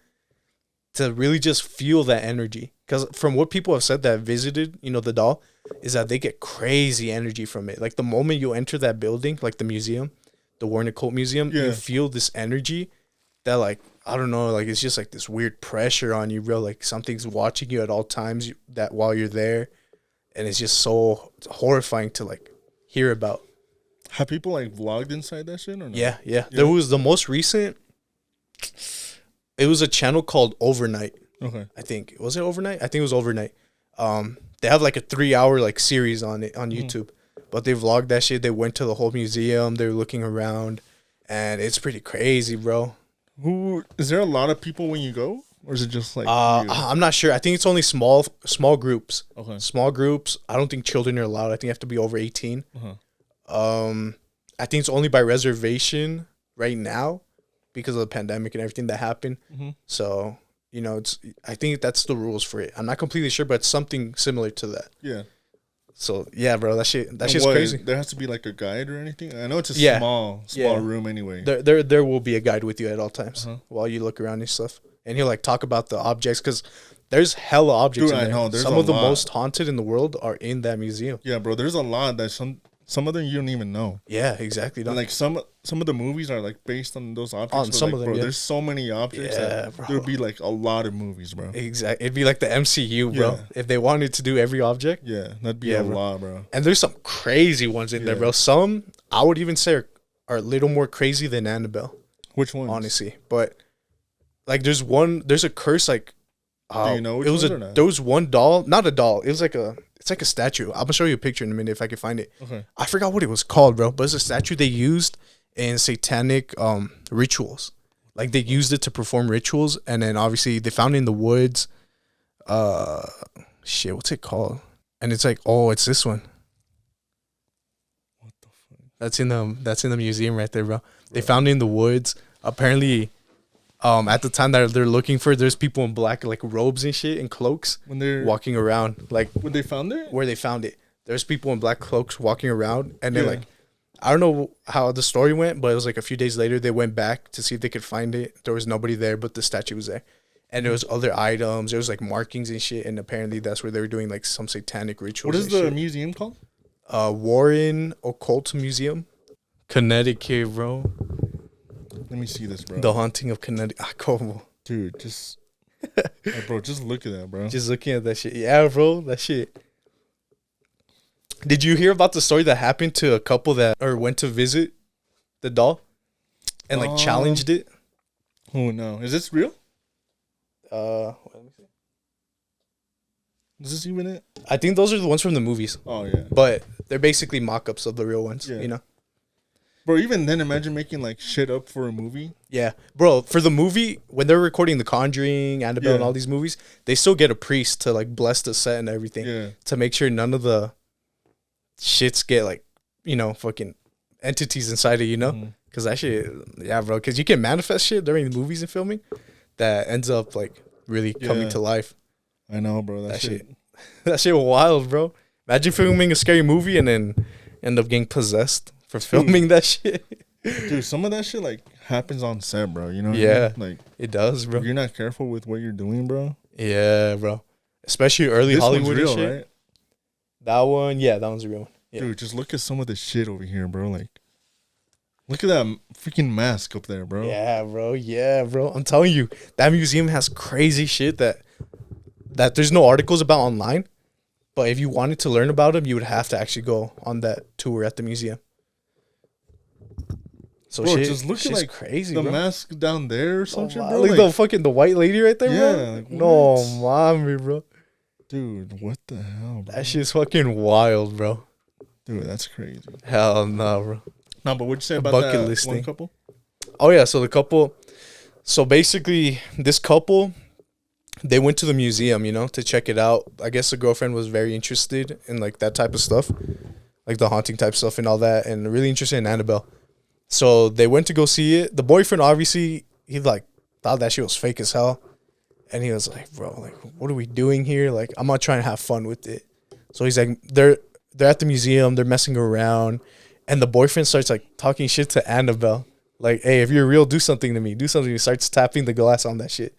A: to really just feel that energy. Because from what people have said that have visited, the doll, is that they get crazy energy from it. Like the moment you enter that building, like the museum, the Warren Occult Museum, you feel this energy that, like, I don't know, like it's just like this weird pressure on you, bro. Like something's watching you at all times that while you're there, and it's just so horrifying to like hear about.
B: Have people like vlogged inside that shit or no?
A: Yeah. There was the most recent. It was a channel called Overnight.
B: Okay.
A: I think was it Overnight? I think it was Overnight. They have like a 3-hour like series on it on YouTube, but they vlogged that shit. They went to the whole museum. They were looking around, and it's pretty crazy, bro.
B: Is there a lot of people when you go, or is it just like?
A: I'm not sure. I think it's only small groups.
B: Okay.
A: Small groups. I don't think children are allowed. I think you have to be over 18. I think it's only by reservation right now because of the pandemic and everything that happened. So, I think that's the rules for it. I'm not completely sure, but it's something similar to that.
B: Yeah.
A: So, yeah, bro, that shit's crazy.
B: There has to be like a guide or anything? I know it's a small room anyway.
A: There will be a guide with you at all times while you look around and stuff. And he'll like talk about the objects because there's hella objects in there. I know,
B: there's
A: some of the most haunted in the world are in that museum.
B: Yeah, bro, there's a lot that some of them you don't even know.
A: Yeah, exactly.
B: And like some of the movies are like based on those objects.
A: On some of them,
B: bro, there's so many objects that there'd be like a lot of movies, bro.
A: Exactly. It'd be like the MCU, bro. Yeah. If they wanted to do every object.
B: Yeah, that'd be a lot, bro.
A: And there's some crazy ones in there, bro. Some I would even say are a little more crazy than Annabelle.
B: Which ones?
A: Honestly. But like there's a curse like
B: do you know which ones or not?
A: There was one doll, not a doll. It was like it's like a statue. I'm gonna show you a picture in a minute if I can find it.
B: Okay.
A: I forgot what it was called, bro, but it's a statue they used in satanic rituals. Like they used it to perform rituals, and then obviously they found it in the woods. What's it called? And it's like, it's this one.
B: What the fuck?
A: That's in the museum right there, bro. They found it in the woods. Apparently, at the time that they're looking for, there's people in black like robes and shit and cloaks
B: when they're
A: walking around. Like
B: when they found it,
A: where they found it, there's people in black cloaks walking around, and they're like, I don't know how the story went, but it was like a few days later they went back to see if they could find it. There was nobody there, but the statue was there, and there was other items. There was like markings and shit, and apparently that's where they were doing like some satanic rituals.
B: What is the museum called?
A: Warren Occult Museum, Connecticut, bro.
B: Let me see this, bro.
A: The Haunting of Connecticut.
B: Dude, just Hey, bro, just look at that, bro.
A: Just looking at that shit. Yeah, bro, that shit. Did you hear about the story that happened to a couple that or went to visit the doll and like challenged it?
B: Oh no, is this real?
A: Let me see.
B: Is this even it?
A: I think those are the ones from the movies.
B: Oh yeah,
A: But they're basically mock-ups of the real ones,
B: Yeah.
A: you know?
B: bro. Even then, imagine making like shit up for a movie.
A: Yeah. Bro, for the movie, when they're recording The Conjuring, Annabelle, and
B: Yeah.
A: all these movies, they still get a priest to like bless the set and everything
B: Yeah,
A: to make sure none of the shits get like, you know, fucking entities inside it, you know?
B: Mhm.
A: Because that shit, yeah, bro, because you can manifest shit during the movies and filming that ends up like really coming
B: Yeah.
A: to life.
B: I know, bro.
A: That shit. That shit wild, bro. Imagine filming a scary movie and then end up getting possessed for filming that shit.
B: Dude, some of that shit like happens on set, bro. You know? What
A: Yeah.
B: I mean? Like
A: It does, bro.
B: if you're not careful with what you're doing, bro.
A: Yeah, bro. Especially early
B: This
A: Hollywood
B: one's real,
A: and shit.
B: right?
A: That one, yeah, that one's a real one. Yeah.
B: Dude, just look at some of the shit over here, bro. Like, look at that freaking mask up there, bro.
A: Yeah, bro. Yeah, bro. I'm telling you, that museum has crazy shit that there's no articles about online. But if you wanted to learn about them, you would have to actually go on that tour at the museum. So
B: Bro,
A: shit,
B: just look at
A: shit's
B: like
A: crazy,
B: the
A: bro.
B: mask down there or some
A: Oh,
B: shit,
A: wow.
B: bro.
A: Look
B: Like,
A: the fucking the white lady right there,
B: yeah,
A: bro.
B: like,
A: No,
B: what?
A: mommy, bro.
B: Dude, what the hell, bro?
A: That shit's fucking wild, bro.
B: Dude, that's crazy.
A: Hell no, bro.
B: No, but what'd you say about
A: bucket
B: that
A: list
B: one
A: thing.
B: couple?
A: Oh yeah, so the couple. So basically, this couple, they went to the museum, you know, to check it out. I guess the girlfriend was very interested in like that type of stuff, like the haunting type stuff and all that, and really interested in Annabelle. So they went to go see it. The boyfriend obviously he like thought that shit was fake as hell, and he was like, "Bro, like, what are we doing here? Like, I'm not trying to have fun with it." So he's like, they're at the museum, they're messing around, and the boyfriend starts like talking shit to Annabelle, like, "Hey, if you're real, do something to me. Do something." He starts tapping the glass on that shit,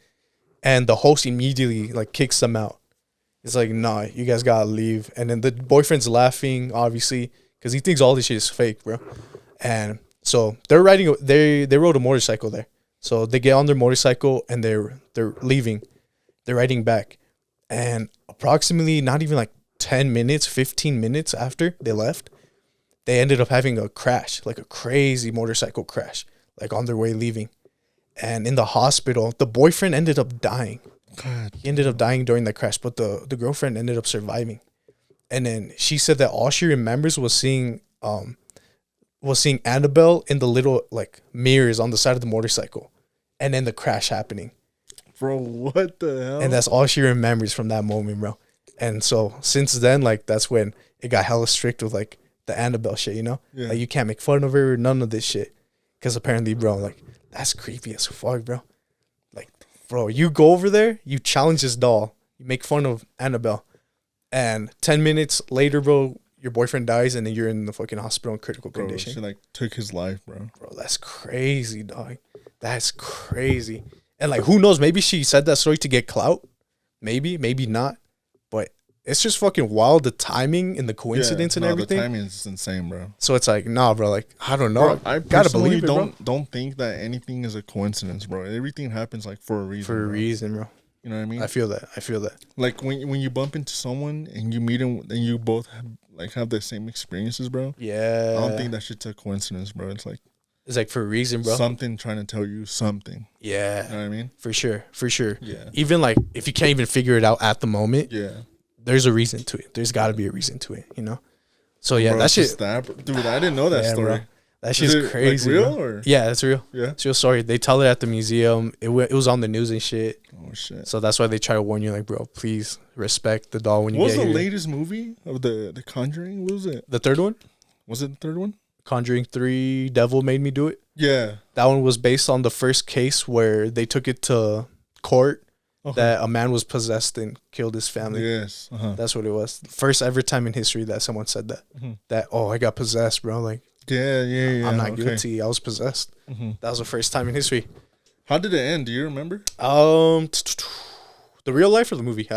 A: and the host immediately like kicks them out. It's like, "Nah, you guys gotta leave." And then the boyfriend's laughing, obviously, because he thinks all this shit is fake, bro. And so they're riding. They rode a motorcycle there. So they get on their motorcycle and they're leaving. They're riding back, and approximately not even like 10 minutes, 15 minutes after they left, they ended up having a crash, like a crazy motorcycle crash, like on their way leaving. And in the hospital, the boyfriend ended up dying.
B: God.
A: He ended up dying during the crash, but the girlfriend ended up surviving. And then she said that all she remembers was seeing Annabelle in the little like mirrors on the side of the motorcycle, and then the crash happening.
B: Bro, what the hell?
A: And that's all she remembers from that moment, bro. And so since then, like that's when it got hella strict with like the Annabelle shit, you know?
B: Yeah.
A: Like you can't make fun of her, none of this shit. Cause apparently, bro, like that's creepy as fuck, bro. Like, bro, you go over there, you challenge this doll, you make fun of Annabelle, and 10 minutes later, bro, your boyfriend dies and then you're in the fucking hospital in critical
B: Bro,
A: condition.
B: she like took his life, bro.
A: Bro, that's crazy, dog. That's crazy. And like, who knows? Maybe she said that story to get clout. Maybe not. But it's just fucking wild, the timing and the coincidence and everything.
B: The timing is insane, bro.
A: So it's like, nah, bro. Like, I don't know.
B: Bro, I
A: gotta
B: personally
A: believe it, bro.
B: don't think that anything is a coincidence, bro. Everything happens like for a reason.
A: For a
B: bro.
A: reason, bro.
B: You know what I mean?
A: I feel that.
B: Like when you bump into someone and you meet them and you both have the same experiences, bro.
A: Yeah.
B: I don't think that shit's a coincidence, bro. It's like
A: for a reason, bro.
B: something trying to tell you something.
A: Yeah.
B: You know what I mean?
A: For sure.
B: Yeah.
A: Even like if you can't even figure it out at the moment,
B: Yeah.
A: there's a reason to it. There's got to be a reason to it, you know? So yeah,
B: Bro,
A: that
B: it's
A: shit.
B: just that, bro. Dude, I didn't know that
A: Yeah,
B: story.
A: bro. That
B: Is
A: shit's
B: it,
A: crazy.
B: Like, real
A: bro.
B: or?
A: Yeah, it's real.
B: Yeah.
A: It's real story. They tell it at the museum. It was on the news and shit.
B: Oh shit.
A: So that's why they try to warn you, like, bro, please respect the doll when you
B: What was
A: get
B: the
A: here.
B: latest movie of the Conjuring? What was it?
A: The third one,
B: Was it the third one?
A: Conjuring 3, Devil Made Me Do It.
B: Yeah.
A: That one was based on the first case where they took it to court
B: Okay.
A: that a man was possessed and killed his family.
B: Yes. Uh-huh.
A: That's what it was. First ever time in history that someone said that.
B: Mhm.
A: That, oh, I got possessed, bro. Like,
B: Yeah.
A: I'm not
B: okay.
A: guilty. I was possessed.
B: Mhm.
A: That was the first time in history.
B: How did it end? Do you remember?
A: The real life or the movie?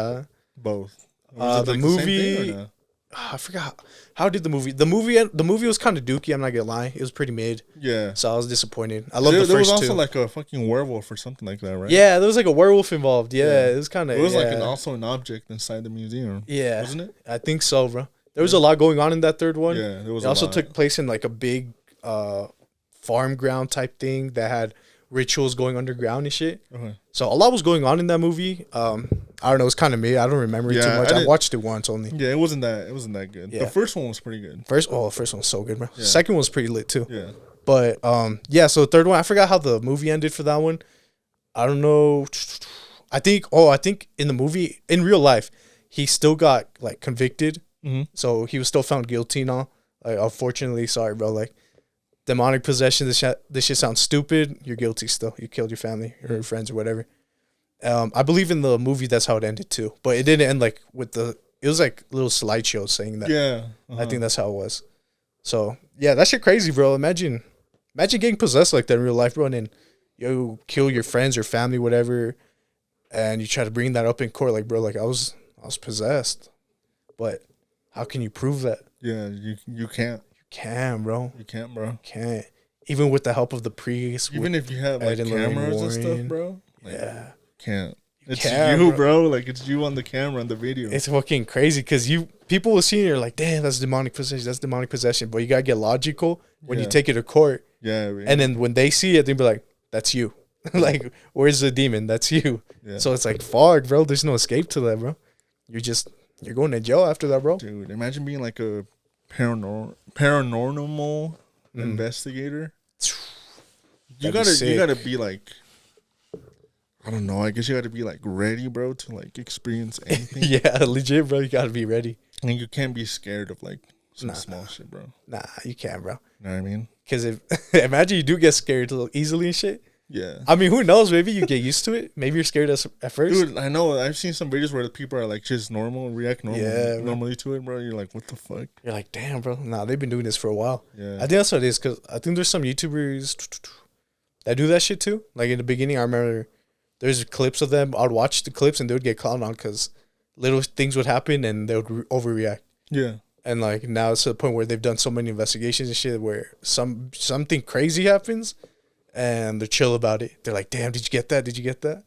B: Both. Was it
A: The
B: like same
A: movie.
B: thing or no?
A: I forgot how did the movie was kind of dookie. I'm not gonna lie, it was pretty mid.
B: Yeah.
A: So I was disappointed. I love the first two.
B: There was also like a fucking werewolf or something like that, right?
A: Yeah, there was like a werewolf involved. Yeah, it was kind of.
B: It was like also an object inside the museum.
A: Yeah,
B: wasn't it?
A: I think so, bro. There was a lot going on in that third one.
B: Yeah, there was.
A: It also took place in like a big farm ground type thing that had rituals going underground and shit.
B: Okay.
A: So a lot was going on in that movie. I don't know. It's kind of me. I don't remember it too much. I watched it once only.
B: Yeah, it wasn't that good.
A: Yeah.
B: The first one was pretty good.
A: First one was so good, bro. Yeah. Second one was pretty lit too.
B: Yeah.
A: But yeah. So the third one, I forgot how the movie ended for that one. I don't know. I think in the movie, in real life, he still got like convicted.
B: Mm-hmm.
A: So he was still found guilty now. Like, unfortunately, sorry, bro. Like, demonic possession. This shit sounds stupid. You're guilty still. You killed your family or your friends or whatever. I believe in the movie that's how it ended too, but it didn't end like with the. It was like little slideshows saying that.
B: Yeah,
A: I think that's how it was. So yeah, that shit crazy, bro. Imagine getting possessed like that in real life, bro, and then you kill your friends or family, whatever, and you try to bring that up in court, like, bro, like I was possessed, but how can you prove that?
B: Yeah, you can't.
A: You can, bro.
B: You can't, bro.
A: Can't. Even with the help of the priest.
B: Even if you have like cameras and stuff, bro. Like,
A: yeah.
B: Can't. It's you, bro. Like, it's you on the camera on the video.
A: It's fucking crazy because people will see it and you're like, damn, that's demonic possession. That's demonic possession. But you gotta get logical when you take it to court.
B: Yeah. Really.
A: And then when they see it, they'll be like, that's you. Like, where's the demon? That's you. Yeah. So it's like, fuck, bro. There's no escape to that, bro. You're going to jail after that, bro.
B: Dude, imagine being like a paranormal investigator. You gotta be like, I don't know. I guess you gotta be like ready, bro, to like experience anything.
A: Yeah, legit, bro. You gotta be ready.
B: And you can't be scared of like some small shit, bro.
A: Nah, you can't, bro.
B: You know what I mean?
A: Because if imagine you do get scared easily and shit.
B: Yeah.
A: I mean, who knows? Maybe you get used to it. Maybe you're scared at first.
B: Dude, I know. I've seen some videos where the people are like just react normally to it, bro. You're like, what the fuck?
A: You're like, damn, bro. Nah, they've been doing this for a while.
B: Yeah.
A: I think that's what it is because I think there's some YouTubers that do that shit too. Like in the beginning, I remember there's clips of them. I'd watch the clips and they would get clowned on because little things would happen and they would overreact.
B: Yeah.
A: And like now it's to the point where they've done so many investigations and shit where something crazy happens and they're chill about it. They're like, damn, did you get that? Did you get that?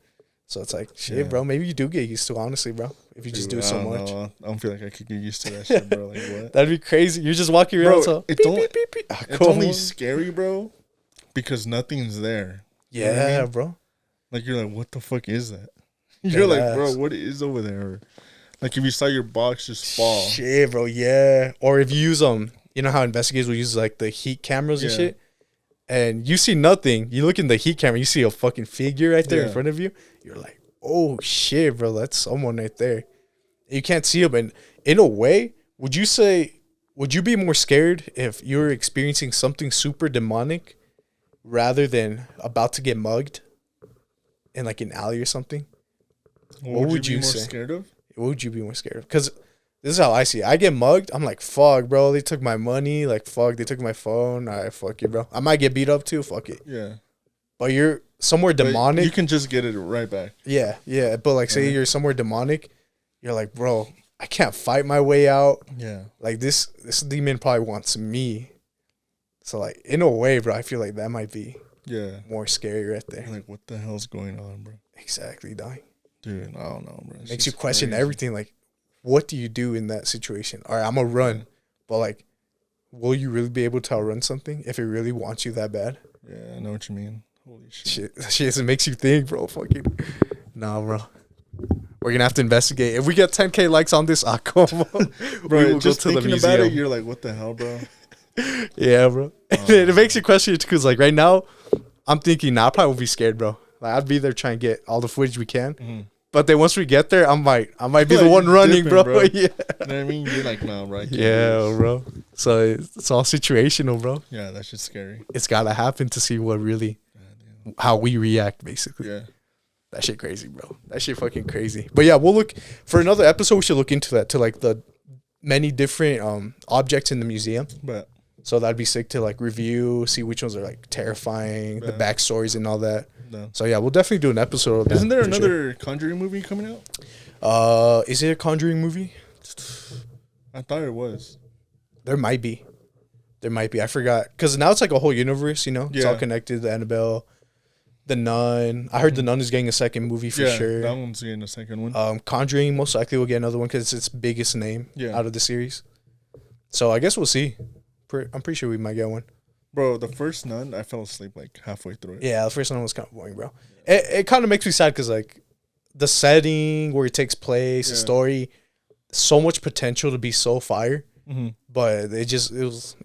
A: So it's like, shit, bro, maybe you do get used to it, honestly, bro. If you just do it so much.
B: I don't feel like I could get used to that shit, bro. Like, what?
A: That'd be crazy. You're just walking around.
B: Bro, it's only scary, bro, because nothing's there.
A: Yeah, you know what I mean? Bro.
B: Like, you're like, what the fuck is that? You're like, bro, what is over there? Like, if you saw your box just fall.
A: Shit, bro, yeah. Or if you use, you know how investigators will use, like, the heat cameras and shit? And you see nothing. You look in the heat camera, you see a fucking figure right there in front of you. You're like, oh, shit, bro, that's someone right there. You can't see him. And in a way, would you be more scared if you were experiencing something super demonic rather than about to get mugged in, like, an alley or something?
B: What would you be more scared of?
A: What would you be more scared of? Because this is how I see it. I get mugged. I'm like, fuck, bro. They took my money. Like, fuck. They took my phone. All right, fuck it, bro. I might get beat up too. Fuck it.
B: Yeah.
A: But you're somewhere demonic.
B: You can just get it right back.
A: Yeah, yeah. But, like, say you're somewhere demonic. You're like, bro, I can't fight my way out.
B: Yeah.
A: Like, this demon probably wants me. So, like, in a way, bro, I feel like that might be more scary right there.
B: Like, what the hell's going on, bro?
A: Exactly, dog.
B: Dude, I don't know, bro.
A: Makes you question everything. Like, what do you do in that situation? All right, I'm going to run. But, like, will you really be able to outrun something if it really wants you that bad?
B: Yeah, I know what you mean. Holy shit.
A: That shit makes you think, bro. Fucking. Nah, bro. We're going to have to investigate. If we get 10K likes on this, come on.
B: Bro,
A: we will
B: just
A: go to
B: thinking
A: the
B: about
A: museum.
B: it, you're like, what the hell, bro?
A: Yeah, bro. It makes you question it because, like, right now, I'm thinking, I probably would be scared, bro. Like, I'd be there trying to get all the footage we can. Mm-hmm. But then once we get there, I might be the one running, dipping, bro. Yeah.
B: You know what I mean? You're like, nah, bro.
A: Yeah, bro. So it's all situational, bro.
B: Yeah, that's just scary.
A: It's got to happen to see what really, how we react, basically.
B: Yeah.
A: That shit crazy, bro. That shit fucking crazy. But yeah, we'll look, for another episode, we should look into that, to like the many different objects in the museum.
B: But
A: so that'd be sick to like review, see which ones are like terrifying, the backstories and all that. No. So yeah, we'll definitely do an episode of that.
B: Isn't there another
A: sure.
B: Conjuring movie coming out?
A: Is it a Conjuring movie?
B: I thought it was.
A: There might be. I forgot. Because now it's like a whole universe, you know? It's all connected. The Annabelle, The Nun. I heard The Nun is getting a second movie for sure.
B: That one's getting a second one.
A: Conjuring most likely will get another one because it's its biggest name out of the series. So I guess we'll see. I'm pretty sure we might get one.
B: Bro, the first Nun, I fell asleep like halfway through it.
A: Yeah, the first Nun was kind of boring, bro. It kind of makes me sad because like the setting where it takes place, the story, so much potential to be so fire. Mm-hmm. But it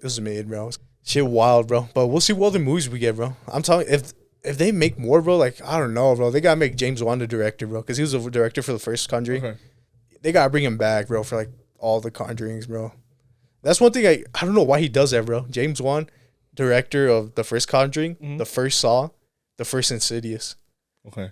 A: was made, bro. Shit wild, bro. But we'll see what other movies we get, bro. I'm telling you, if they make more, bro, like, I don't know, bro. They got to make James Wan the director, bro. Because he was the director for the first Conjuring. Okay. They got to bring him back, bro, for, like, all the Conjurings, bro. That's one thing I don't know why he does that, bro. James Wan, director of the first Conjuring, the first Saw, the first Insidious. Okay.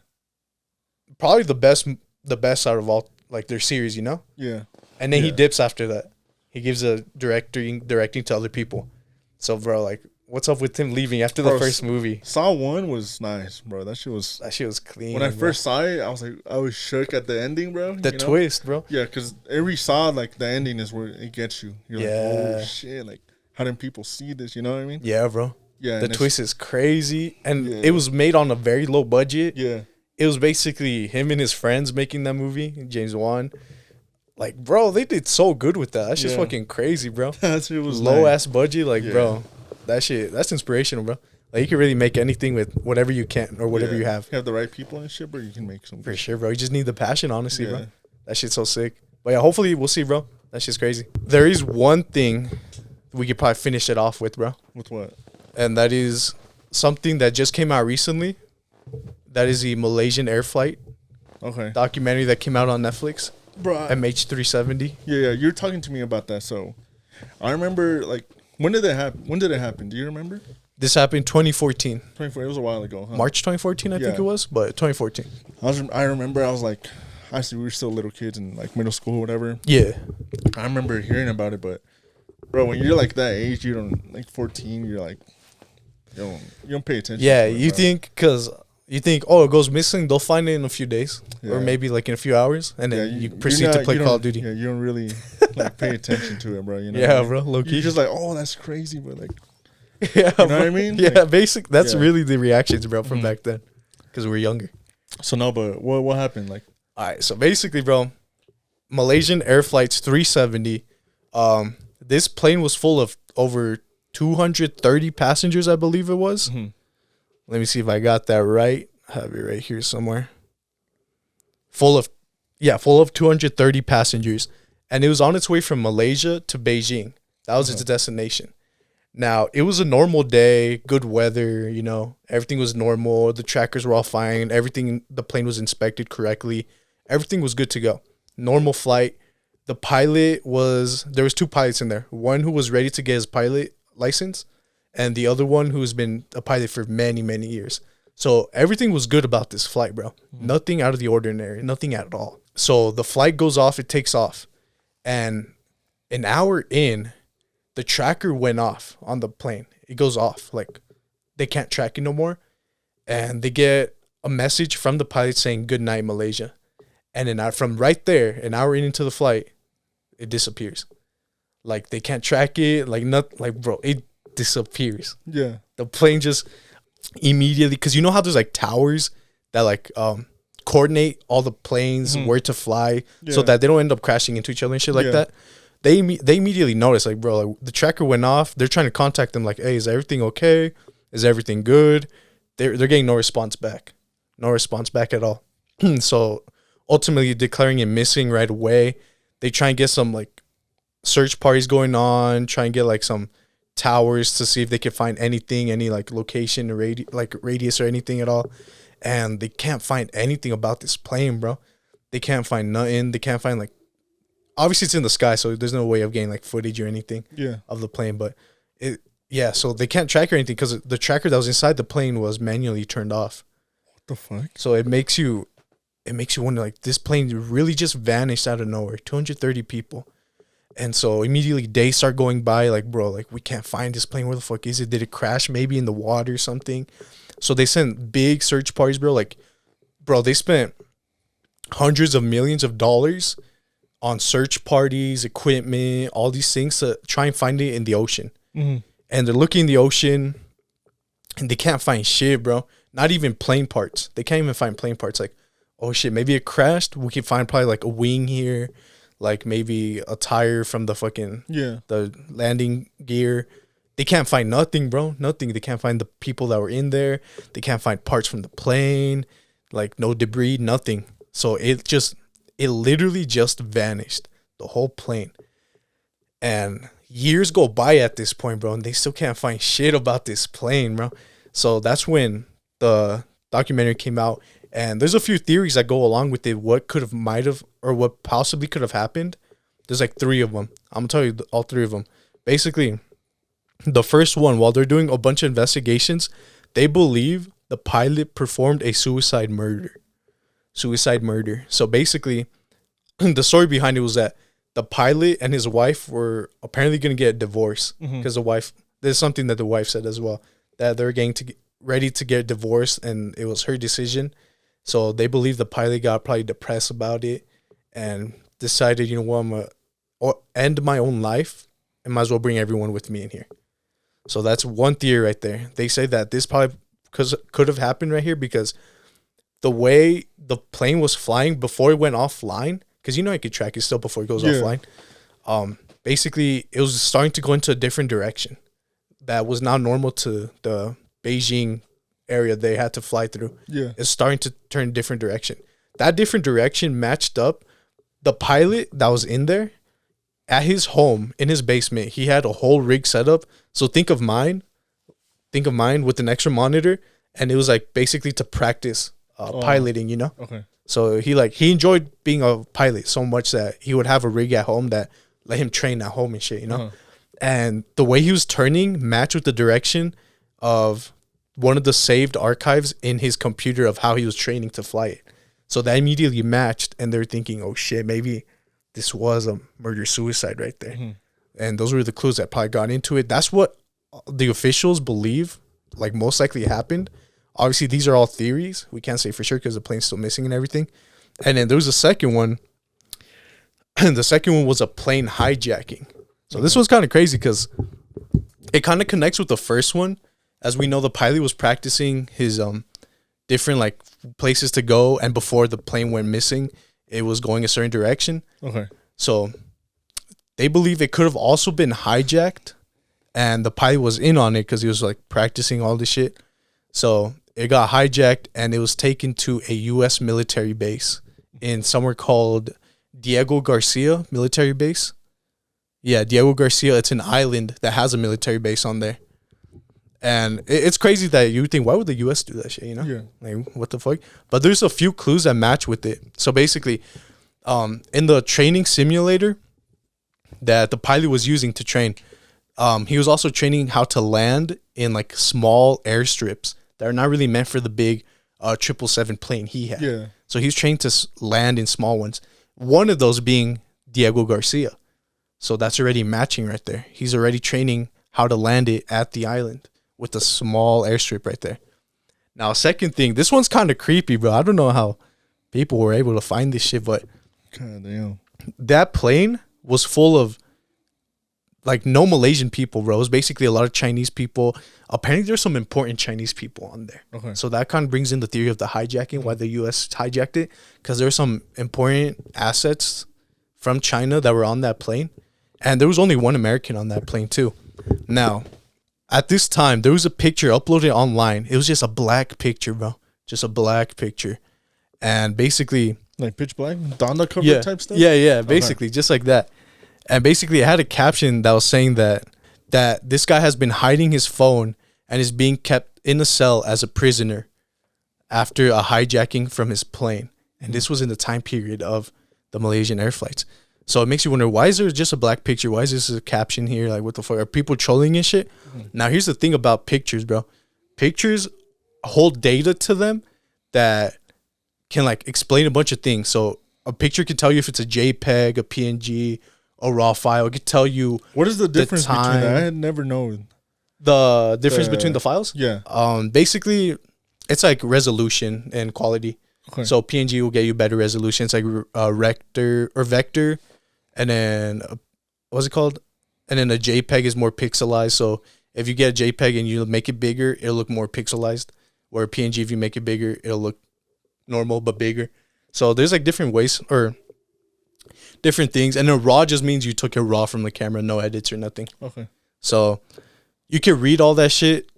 A: Probably the best out of all, like, their series, you know? Yeah. And then he dips after that. He gives a directing to other people. So, bro, like, what's up with him leaving after the first movie?
B: Saw 1 was nice, bro. That shit was clean. When I first saw it, I was shook at the ending, bro.
A: The twist, bro.
B: Yeah, because every Saw, like, the ending is where it gets you. You're like, oh, shit. Like, how didn't people see this? You know what I mean?
A: Yeah, bro. Yeah. The twist is crazy. And it was made on a very low budget. Yeah. It was basically him and his friends making that movie, James Wan. Like, bro, they did so good with that. That's just fucking crazy, bro. That shit was low-ass budget. Like, bro, that's inspirational, bro. Like, you can really make anything with whatever you can or whatever you have.
B: You have the right people and shit, bro, you can make something.
A: For sure, bro. You just need the passion, honestly, bro. That shit's so sick. But, yeah, hopefully we'll see, bro. That shit's crazy. There is one thing we could probably finish it off with, bro.
B: With what?
A: And that is something that just came out recently. That is the Malaysian Air Flight documentary that came out on Netflix. Bro, MH370.
B: Yeah, you're talking to me about that. So, I remember, like, when did it happen? Do you remember?
A: This happened 2014.
B: 2014. It was a while ago, huh?
A: March 2014, I think it was, but 2014.
B: I remember I was like, actually, we were still little kids in, like, middle school or whatever.
A: Yeah.
B: I remember hearing about it, but, bro, when you're, like, that age, you don't, like, 14, you're, like, you don't pay attention.
A: Yeah, you think, because... You think, oh, it goes missing, they'll find it in a few days. Yeah. Or maybe like in a few hours. And then you proceed to play Call of Duty.
B: Yeah, you don't really like pay attention to it, bro. You know
A: yeah, bro, low key.
B: You're just like, oh, that's crazy, but like, you know what I mean?
A: Yeah, like, that's really the reactions, bro, from back then. Because we were younger.
B: So, no, but what happened? Like,
A: all right, so basically, bro, Malaysian Air Flight's 370. This plane was full of over 230 passengers, I believe it was. Mm-hmm. Let me see if I got that right. I have it right here somewhere. Full of 230 passengers. And it was on its way from Malaysia to Beijing. That was its destination. Now, it was a normal day, good weather, you know. Everything was normal. The trackers were all fine. The plane was inspected correctly. Everything was good to go. Normal flight. The pilot there was two pilots in there. One who was ready to get his pilot license. And the other one who's been a pilot for many, many years. So everything was good about this flight, bro. Nothing out of the ordinary. Nothing at all. So the flight goes off. It takes off. And an hour in, the tracker went off on the plane. It goes off. Like, they can't track it no more. And they get a message from the pilot saying, "Good night, Malaysia." And then from right there, an hour into the flight, it disappears. Like, they can't track it. Bro, it disappears. Yeah. The plane just immediately, because you know how there's like towers that like coordinate all the planes where to fly so that they don't end up crashing into each other and shit like that. They immediately notice, like, bro, like, the tracker went off. They're trying to contact them, like, hey, is everything okay? Is everything good? They're getting no response back at all. So ultimately declaring it missing right away. They try and get some like search parties going on, try and get like some towers to see if they can find anything, any like location or radius or anything at all. And they can't find anything about this plane, bro. They can't find nothing. They can't find, like, obviously it's in the sky, so there's no way of getting like footage or anything of the plane. But so they can't track or anything because the tracker that was inside the plane was manually turned off.
B: What the fuck?
A: So it makes you wonder, like, this plane really just vanished out of nowhere. 230 people. And so immediately days start going by, like, bro, like, we can't find this plane. Where the fuck is it? Did it crash maybe in the water or something? So they sent big search parties, bro. Like, bro, they spent hundreds of millions of dollars on search parties, equipment, all these things to try and find it in the ocean.
B: Mm-hmm.
A: And they're looking in the ocean and they can't find shit, bro. Not even plane parts. They can't even find plane parts. Like, oh shit, maybe it crashed. We can find probably like a wing here, like maybe a tire from the fucking the landing gear. They can't find nothing, bro. Nothing. They can't find the people that were in there. They can't find parts from the plane, like no debris, nothing. So it literally just vanished, the whole plane. And years go by at this point, bro, and they still can't find shit about this plane, bro. So that's when the documentary came out. And there's a few theories that go along with it. What could have, might have, or what possibly could have happened. There's like 3 of them. I'm going to tell you all 3 of them. Basically, the first one, while they're doing a bunch of investigations, they believe the pilot performed a suicide murder. So basically, the story behind it was that the pilot and his wife were apparently going to get a divorce because the wife, there's something that the wife said as well, that they're getting ready to get divorced and it was her decision. So they believe the pilot got probably depressed about it and decided, you know what, I'm going to end my own life and might as well bring everyone with me in here. So that's one theory right there. They say that this probably could have happened right here because the way the plane was flying before it went offline, because you know you could track it still before it goes offline. Basically, it was starting to go into a different direction that was not normal to the Beijing area they had to fly through. Yeah, it's starting to turn a different direction. That different direction matched up. The pilot that was in there at his home in his basement, he had a whole rig set up. So think of mine with an extra monitor, and it was like basically to practice piloting, you know? Okay. So he enjoyed being a pilot so much that he would have a rig at home that let him train at home and shit, you know? And the way he was turning matched with the direction of one of the saved archives in his computer of how he was training to fly it. So that immediately matched, and they're thinking, oh shit, maybe this was a murder-suicide right there. And those were the clues that probably got into it. That's what the officials believe, like, most likely happened. Obviously, these are all theories. We can't say for sure because the plane's still missing and everything. And then there was a second one. The second one was a plane hijacking. So this was kind of crazy because it kind of connects with the first one. As we know, the pilot was practicing his different, like, places to go. And before the plane went missing, it was going a certain direction. Okay. So they believe it could have also been hijacked. And the pilot was in on it because he was, like, practicing all this shit. So it got hijacked and it was taken to a U.S. military base in somewhere called Diego Garcia military base. Yeah, Diego Garcia. It's an island that has a military base on there. And it's crazy that you think, why would the U.S. do that shit, you know? Yeah. Like, what the fuck? But there's a few clues that match with it. So basically, in the training simulator that the pilot was using to train, he was also training how to land in, like, small airstrips that are not really meant for the big 777 plane he had. Yeah. So he's trained to land in small ones. One of those being Diego Garcia. So that's already matching right there. He's already training how to land it at the island with a small airstrip right there. Now, second thing, this one's kind of creepy, bro. I don't know how people were able to find this shit, but God damn. That plane was full of, like, no Malaysian people, bro. It was basically a lot of Chinese people. Apparently, there's some important Chinese people on there. Okay. So that kind of brings in the theory of the hijacking, why the U.S. hijacked it, because there's some important assets from China that were on that plane. And there was only one American on that plane, too. Now, at this time, there was a picture uploaded online. It was just a black picture, bro. Just a black picture. And basically...
B: Like pitch black? Donda cover type stuff?
A: Yeah, basically, just like that. And basically, it had a caption that was saying that this guy has been hiding his phone and is being kept in a cell as a prisoner after a hijacking from his plane. And this was in the time period of the Malaysian air flights. So it makes you wonder, why is there just a black picture? Why is this a caption here? Like, what the fuck? Are people trolling and shit? Now, here's the thing about pictures, bro. Pictures hold data to them that can, like, explain a bunch of things. So a picture can tell you if it's a JPEG, a PNG, a raw file. It could tell you
B: what is the difference between that? I had never known.
A: The difference between the files?
B: Yeah.
A: Basically, it's like resolution and quality.
B: Okay.
A: So PNG will get you better resolution. It's like vector, and then what's it called? And then a JPEG is more pixelized. So if you get a JPEG and you make it bigger, it'll look more pixelized. Where PNG, if you make it bigger, it'll look normal but bigger. So there's like different ways or different things. And then RAW just means you took it raw from the camera, no edits or nothing.
B: Okay.
A: So you can read all that shit.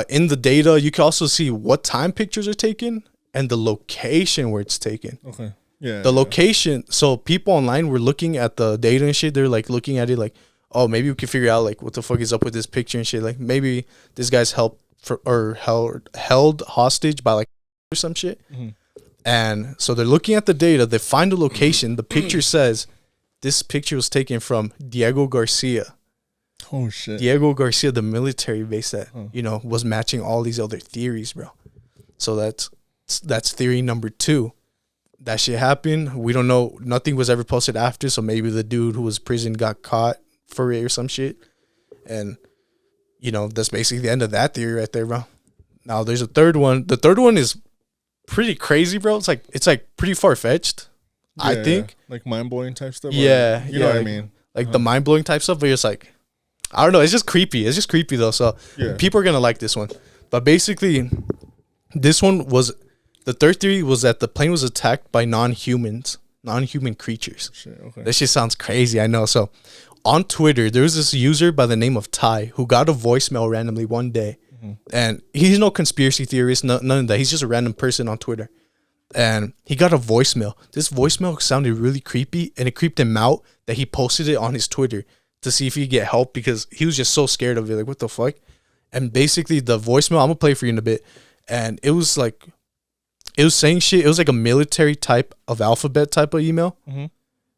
A: In the data, you can also see what time pictures are taken and the location where it's taken.
B: Okay. Yeah.
A: The location. So people online were looking at the data and shit. They're like looking at it like, oh, maybe we can figure out like what the fuck is up with this picture and shit. Like maybe this guy's held hostage by like or some shit.
B: Mm-hmm.
A: And so they're looking at the data. They find the location. The picture says this picture was taken from Diego Garcia.
B: Oh shit.
A: Diego Garcia, the military base that was matching all these other theories, bro. So that's theory number 2. That shit happened. We don't know. Nothing was ever posted after. So maybe the dude who was in prison got caught for it or some shit. And that's basically the end of that theory right there, bro. Now there's a third one. The third one is pretty crazy, bro. It's like pretty far fetched.
B: Yeah,
A: I think
B: like mind blowing type stuff.
A: Yeah,
B: you know what I mean.
A: Like the mind blowing type stuff, but it's like I don't know. It's just creepy. It's just creepy though. So people are gonna like this one. But basically, this one was the third theory was that the plane was attacked by non-human creatures.
B: Shit, okay.
A: That shit sounds crazy. I know. So on Twitter, there was this user by the name of Ty who got a voicemail randomly one day. And he's no conspiracy theorist, none of that. He's just a random person on Twitter. And he got a voicemail. This voicemail sounded really creepy, and it creeped him out that he posted it on his Twitter to see if he could get help because he was just so scared of it. Like, what the fuck? And basically, the voicemail, I'm going to play for you in a bit. And it was like, it was saying shit. It was like a military type of alphabet type of email.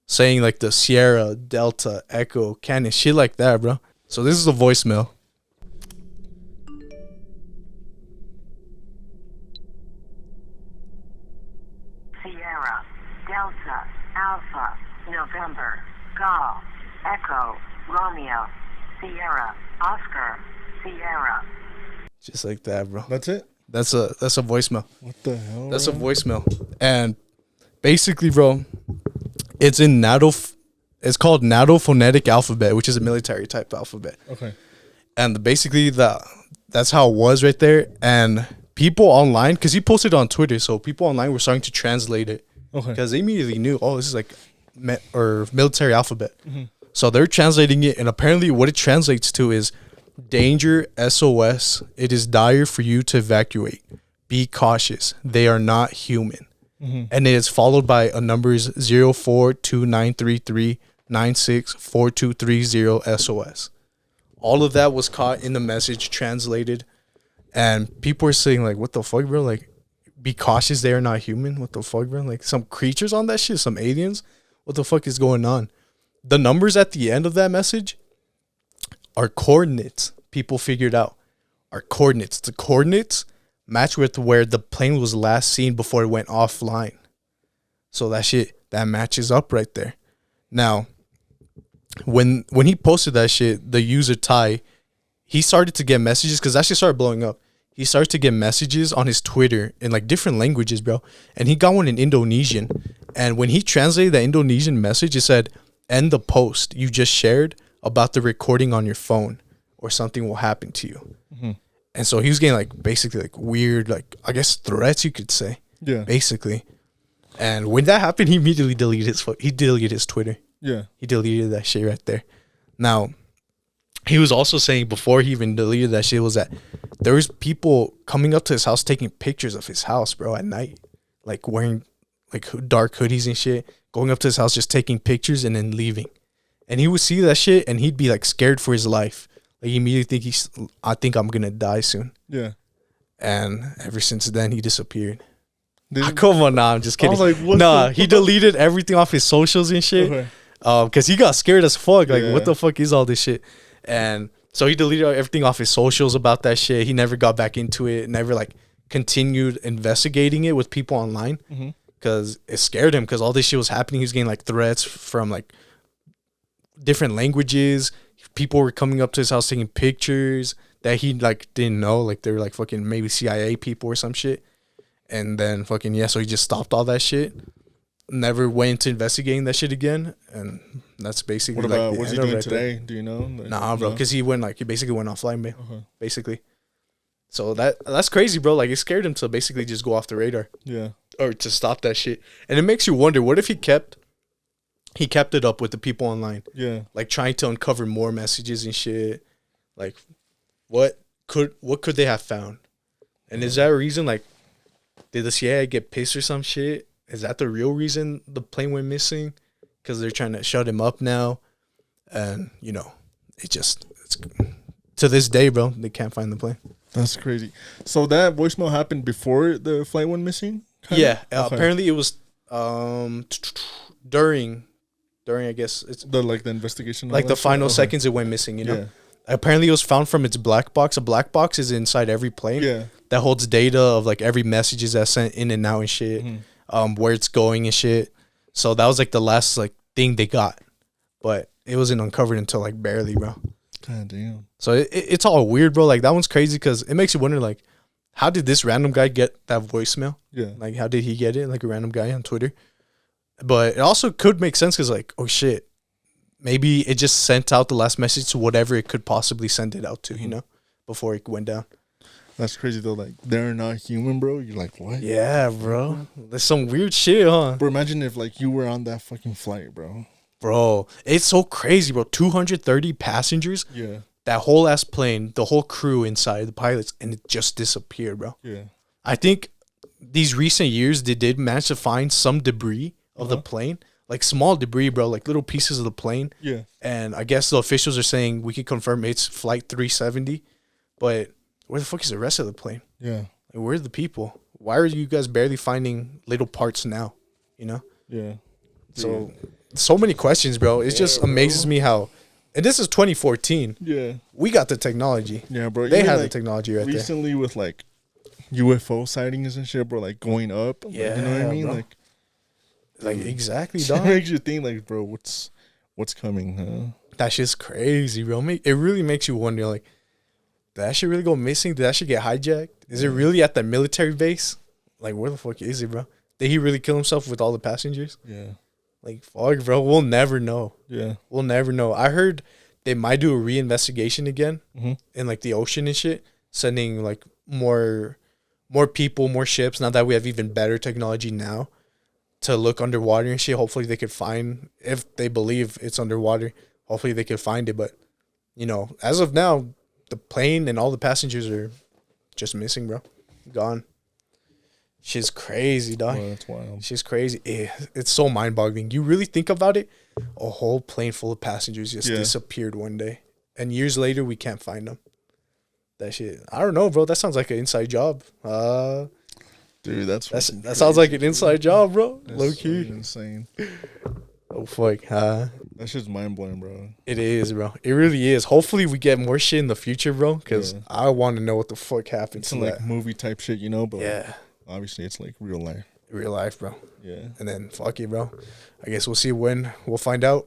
A: Saying like the Sierra, Delta, Echo, Canyon, shit like that, bro. So this is a voicemail.
D: Sierra, Delta, Alpha, November, Golf, Echo, Romeo, Sierra, Oscar, Sierra.
A: Just like that, bro.
B: That's it?
A: That's a voicemail.
B: What the hell?
A: That's a voicemail. And basically, bro, it's in it's called NATO phonetic alphabet, which is a military type alphabet.
B: Okay.
A: And basically that's how it was right there. And people online, because he posted on Twitter, so people online were starting to translate it.
B: Okay.
A: Because they immediately knew, oh, this is like military alphabet. So they're translating it, and apparently what it translates to is danger, SOS. It is dire for you to evacuate. Be cautious. They are not human. And it is followed by a numbers 042933964230 SOS. All of that was caught in the message, translated, and people were saying like, "What the fuck, bro? Like, be cautious. They are not human. What the fuck, bro? Like, some creatures on that shit, some aliens. What the fuck is going on?" The numbers at the end of that message are coordinates. People figured out are coordinates. The coordinates match with where the plane was last seen before it went offline. So that matches up right there. Now, when he posted that shit, the user Ty, he started to get messages because that shit started blowing up. He started to get messages on his Twitter in like different languages, bro. And he got one in Indonesian. And when he translated the Indonesian message, it said, "End the post you just shared about the recording on your phone, or something will happen to you." And so he was getting like basically like weird, like I guess threats, you could say.
B: Yeah.
A: Basically. And when that happened, he immediately deleted his Twitter.
B: Yeah.
A: He deleted that shit right there. Now, he was also saying before he even deleted that shit was that there was people coming up to his house taking pictures of his house, bro, at night. Like wearing like dark hoodies and shit, going up to his house just taking pictures and then leaving. And he would see that shit and he'd be like scared for his life. Like he immediately think I think I'm gonna die soon.
B: Yeah.
A: And ever since then he disappeared.
B: Did-
A: Come on, nah, I'm just kidding.
B: I was like, what
A: nah,
B: the
A: he
B: fuck?
A: deleted everything off his socials and shit.
B: Okay.
A: Cause he got scared as fuck. Like,
B: Yeah.
A: what the fuck is all this shit? And so he deleted everything off his socials about that shit. He never got back into it. Never like continued investigating it with people online. Cause it scared him. Cause all this shit was happening. He was getting like threats from like different languages. People were coming up to his house taking pictures that he like didn't know. Like they were like fucking maybe CIA people or some shit. And then fucking, yeah, so he just stopped all that shit. Never went into investigating that shit again. And that's basically
B: What about, what's he doing today? Do you know? Like,
A: nah, bro, because he basically went offline, man.
B: Uh-huh.
A: Basically. So that's crazy, bro. Like, it scared him to basically just go off the radar.
B: Yeah.
A: Or to stop that shit. And it makes you wonder, what if he kept it up with the people online?
B: Yeah.
A: Like, trying to uncover more messages and shit. Like, what could they have found? And is that a reason, like, did the CIA get pissed or some shit? Is that the real reason the plane went missing? Because they're trying to shut him up now. And, you know, it's to this day, bro, they can't find the plane.
B: That's crazy. So that voicemail happened before the flight went missing?
A: Yeah. Okay. Apparently it was during, I guess, it's
B: the investigation.
A: Like the final seconds it went missing, you know? Yeah. Apparently it was found from its black box. A black box is inside every plane.
B: Yeah.
A: That holds data of like every messages that's sent in and out and shit. Mm-hmm. Where it's going and shit. So that was like the last like thing they got. But it wasn't uncovered until like barely, bro.
B: God damn.
A: So it's all weird, bro. Like that one's crazy because it makes you wonder, like, how did this random guy get that voicemail?
B: Yeah.
A: Like, how did he get it? Like a random guy on Twitter. But it also could make sense because, like, oh shit, maybe it just sent out the last message to whatever it could possibly send it out to, you know, before it went down.
B: That's crazy though. Like, they're not human, bro. You're like, what?
A: Yeah, bro. There's some weird shit, huh?
B: Bro, imagine if like you were on that fucking flight, bro.
A: Bro, it's so crazy, bro. 230 passengers.
B: Yeah.
A: That whole ass plane, the whole crew inside, the pilots, and it just disappeared, bro.
B: Yeah.
A: I think these recent years, they did manage to find some debris of the plane. Like small debris, bro. Like little pieces of the plane.
B: Yeah.
A: And I guess the officials are saying we can confirm it's flight 370. But where the fuck is the rest of the plane?
B: Yeah.
A: Like, where are the people? Why are you guys barely finding little parts now? You know?
B: Yeah.
A: So many questions, bro. It just amazes me how, and this is 2014.
B: Yeah.
A: We got the technology.
B: Yeah, bro.
A: They had the technology right
B: recently with like UFO sightings and shit, bro, like going up.
A: Yeah.
B: Like, you know what I mean?
A: Bro. Like exactly, dog.
B: It makes you think like, bro, what's coming, huh?
A: That shit's crazy, bro. It really makes you wonder, like, did that shit really go missing? Did that shit get hijacked? Is it really at the military base? Like, where the fuck is it, bro? Did he really kill himself with all the passengers?
B: Yeah.
A: Like, fuck, bro. We'll never know.
B: Yeah.
A: We'll never know. I heard they might do a reinvestigation again in, like, the ocean and shit. Sending, like, more people, more ships. Now that we have even better technology now to look underwater and shit. Hopefully they could find, if they believe it's underwater, hopefully they could find it. But, you know, as of now, the plane and all the passengers are just missing, bro. Gone. She's crazy, dog.
B: Oh, that's wild.
A: She's crazy. It's so mind-boggling. You really think about it, a whole plane full of passengers just disappeared one day. And years later, we can't find them. That shit. I don't know, bro. That sounds like an inside job.
B: Dude, that
A: sounds like an inside job, bro.
B: That's
A: Low key.
B: insane.
A: Oh, fuck.
B: That shit's mind-blowing, bro.
A: It is, bro. It really is. Hopefully, we get more shit in the future, bro, because I want to know what the fuck happened to
B: like
A: that.
B: Movie type shit, you know? But
A: yeah.
B: Obviously, it's like real life.
A: Real life, bro.
B: Yeah.
A: And then, fuck it, bro. I guess we'll see when. We'll find out.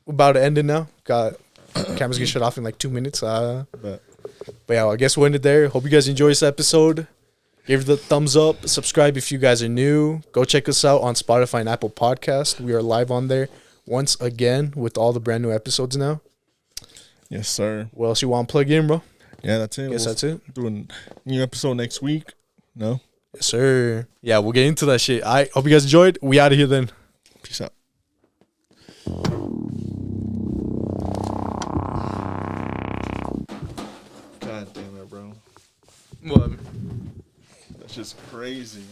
A: We're about to end it now. Got cameras get shut off in like 2 minutes. But yeah, I guess we'll end it there. Hope you guys enjoy this episode. Give the thumbs up. Subscribe if you guys are new. Go check us out on Spotify and Apple Podcast. We are live on there once again with all the brand new episodes now.
B: Yes, sir.
A: What else you want to plug in, bro?
B: Yeah, that's it.
A: Guess that's it.
B: Doing new episode next week. No?
A: Yes, sir. Yeah, we'll get into that shit. I hope you guys enjoyed. We out of here then.
B: Peace out. God damn it, bro.
A: What?
B: That's just crazy.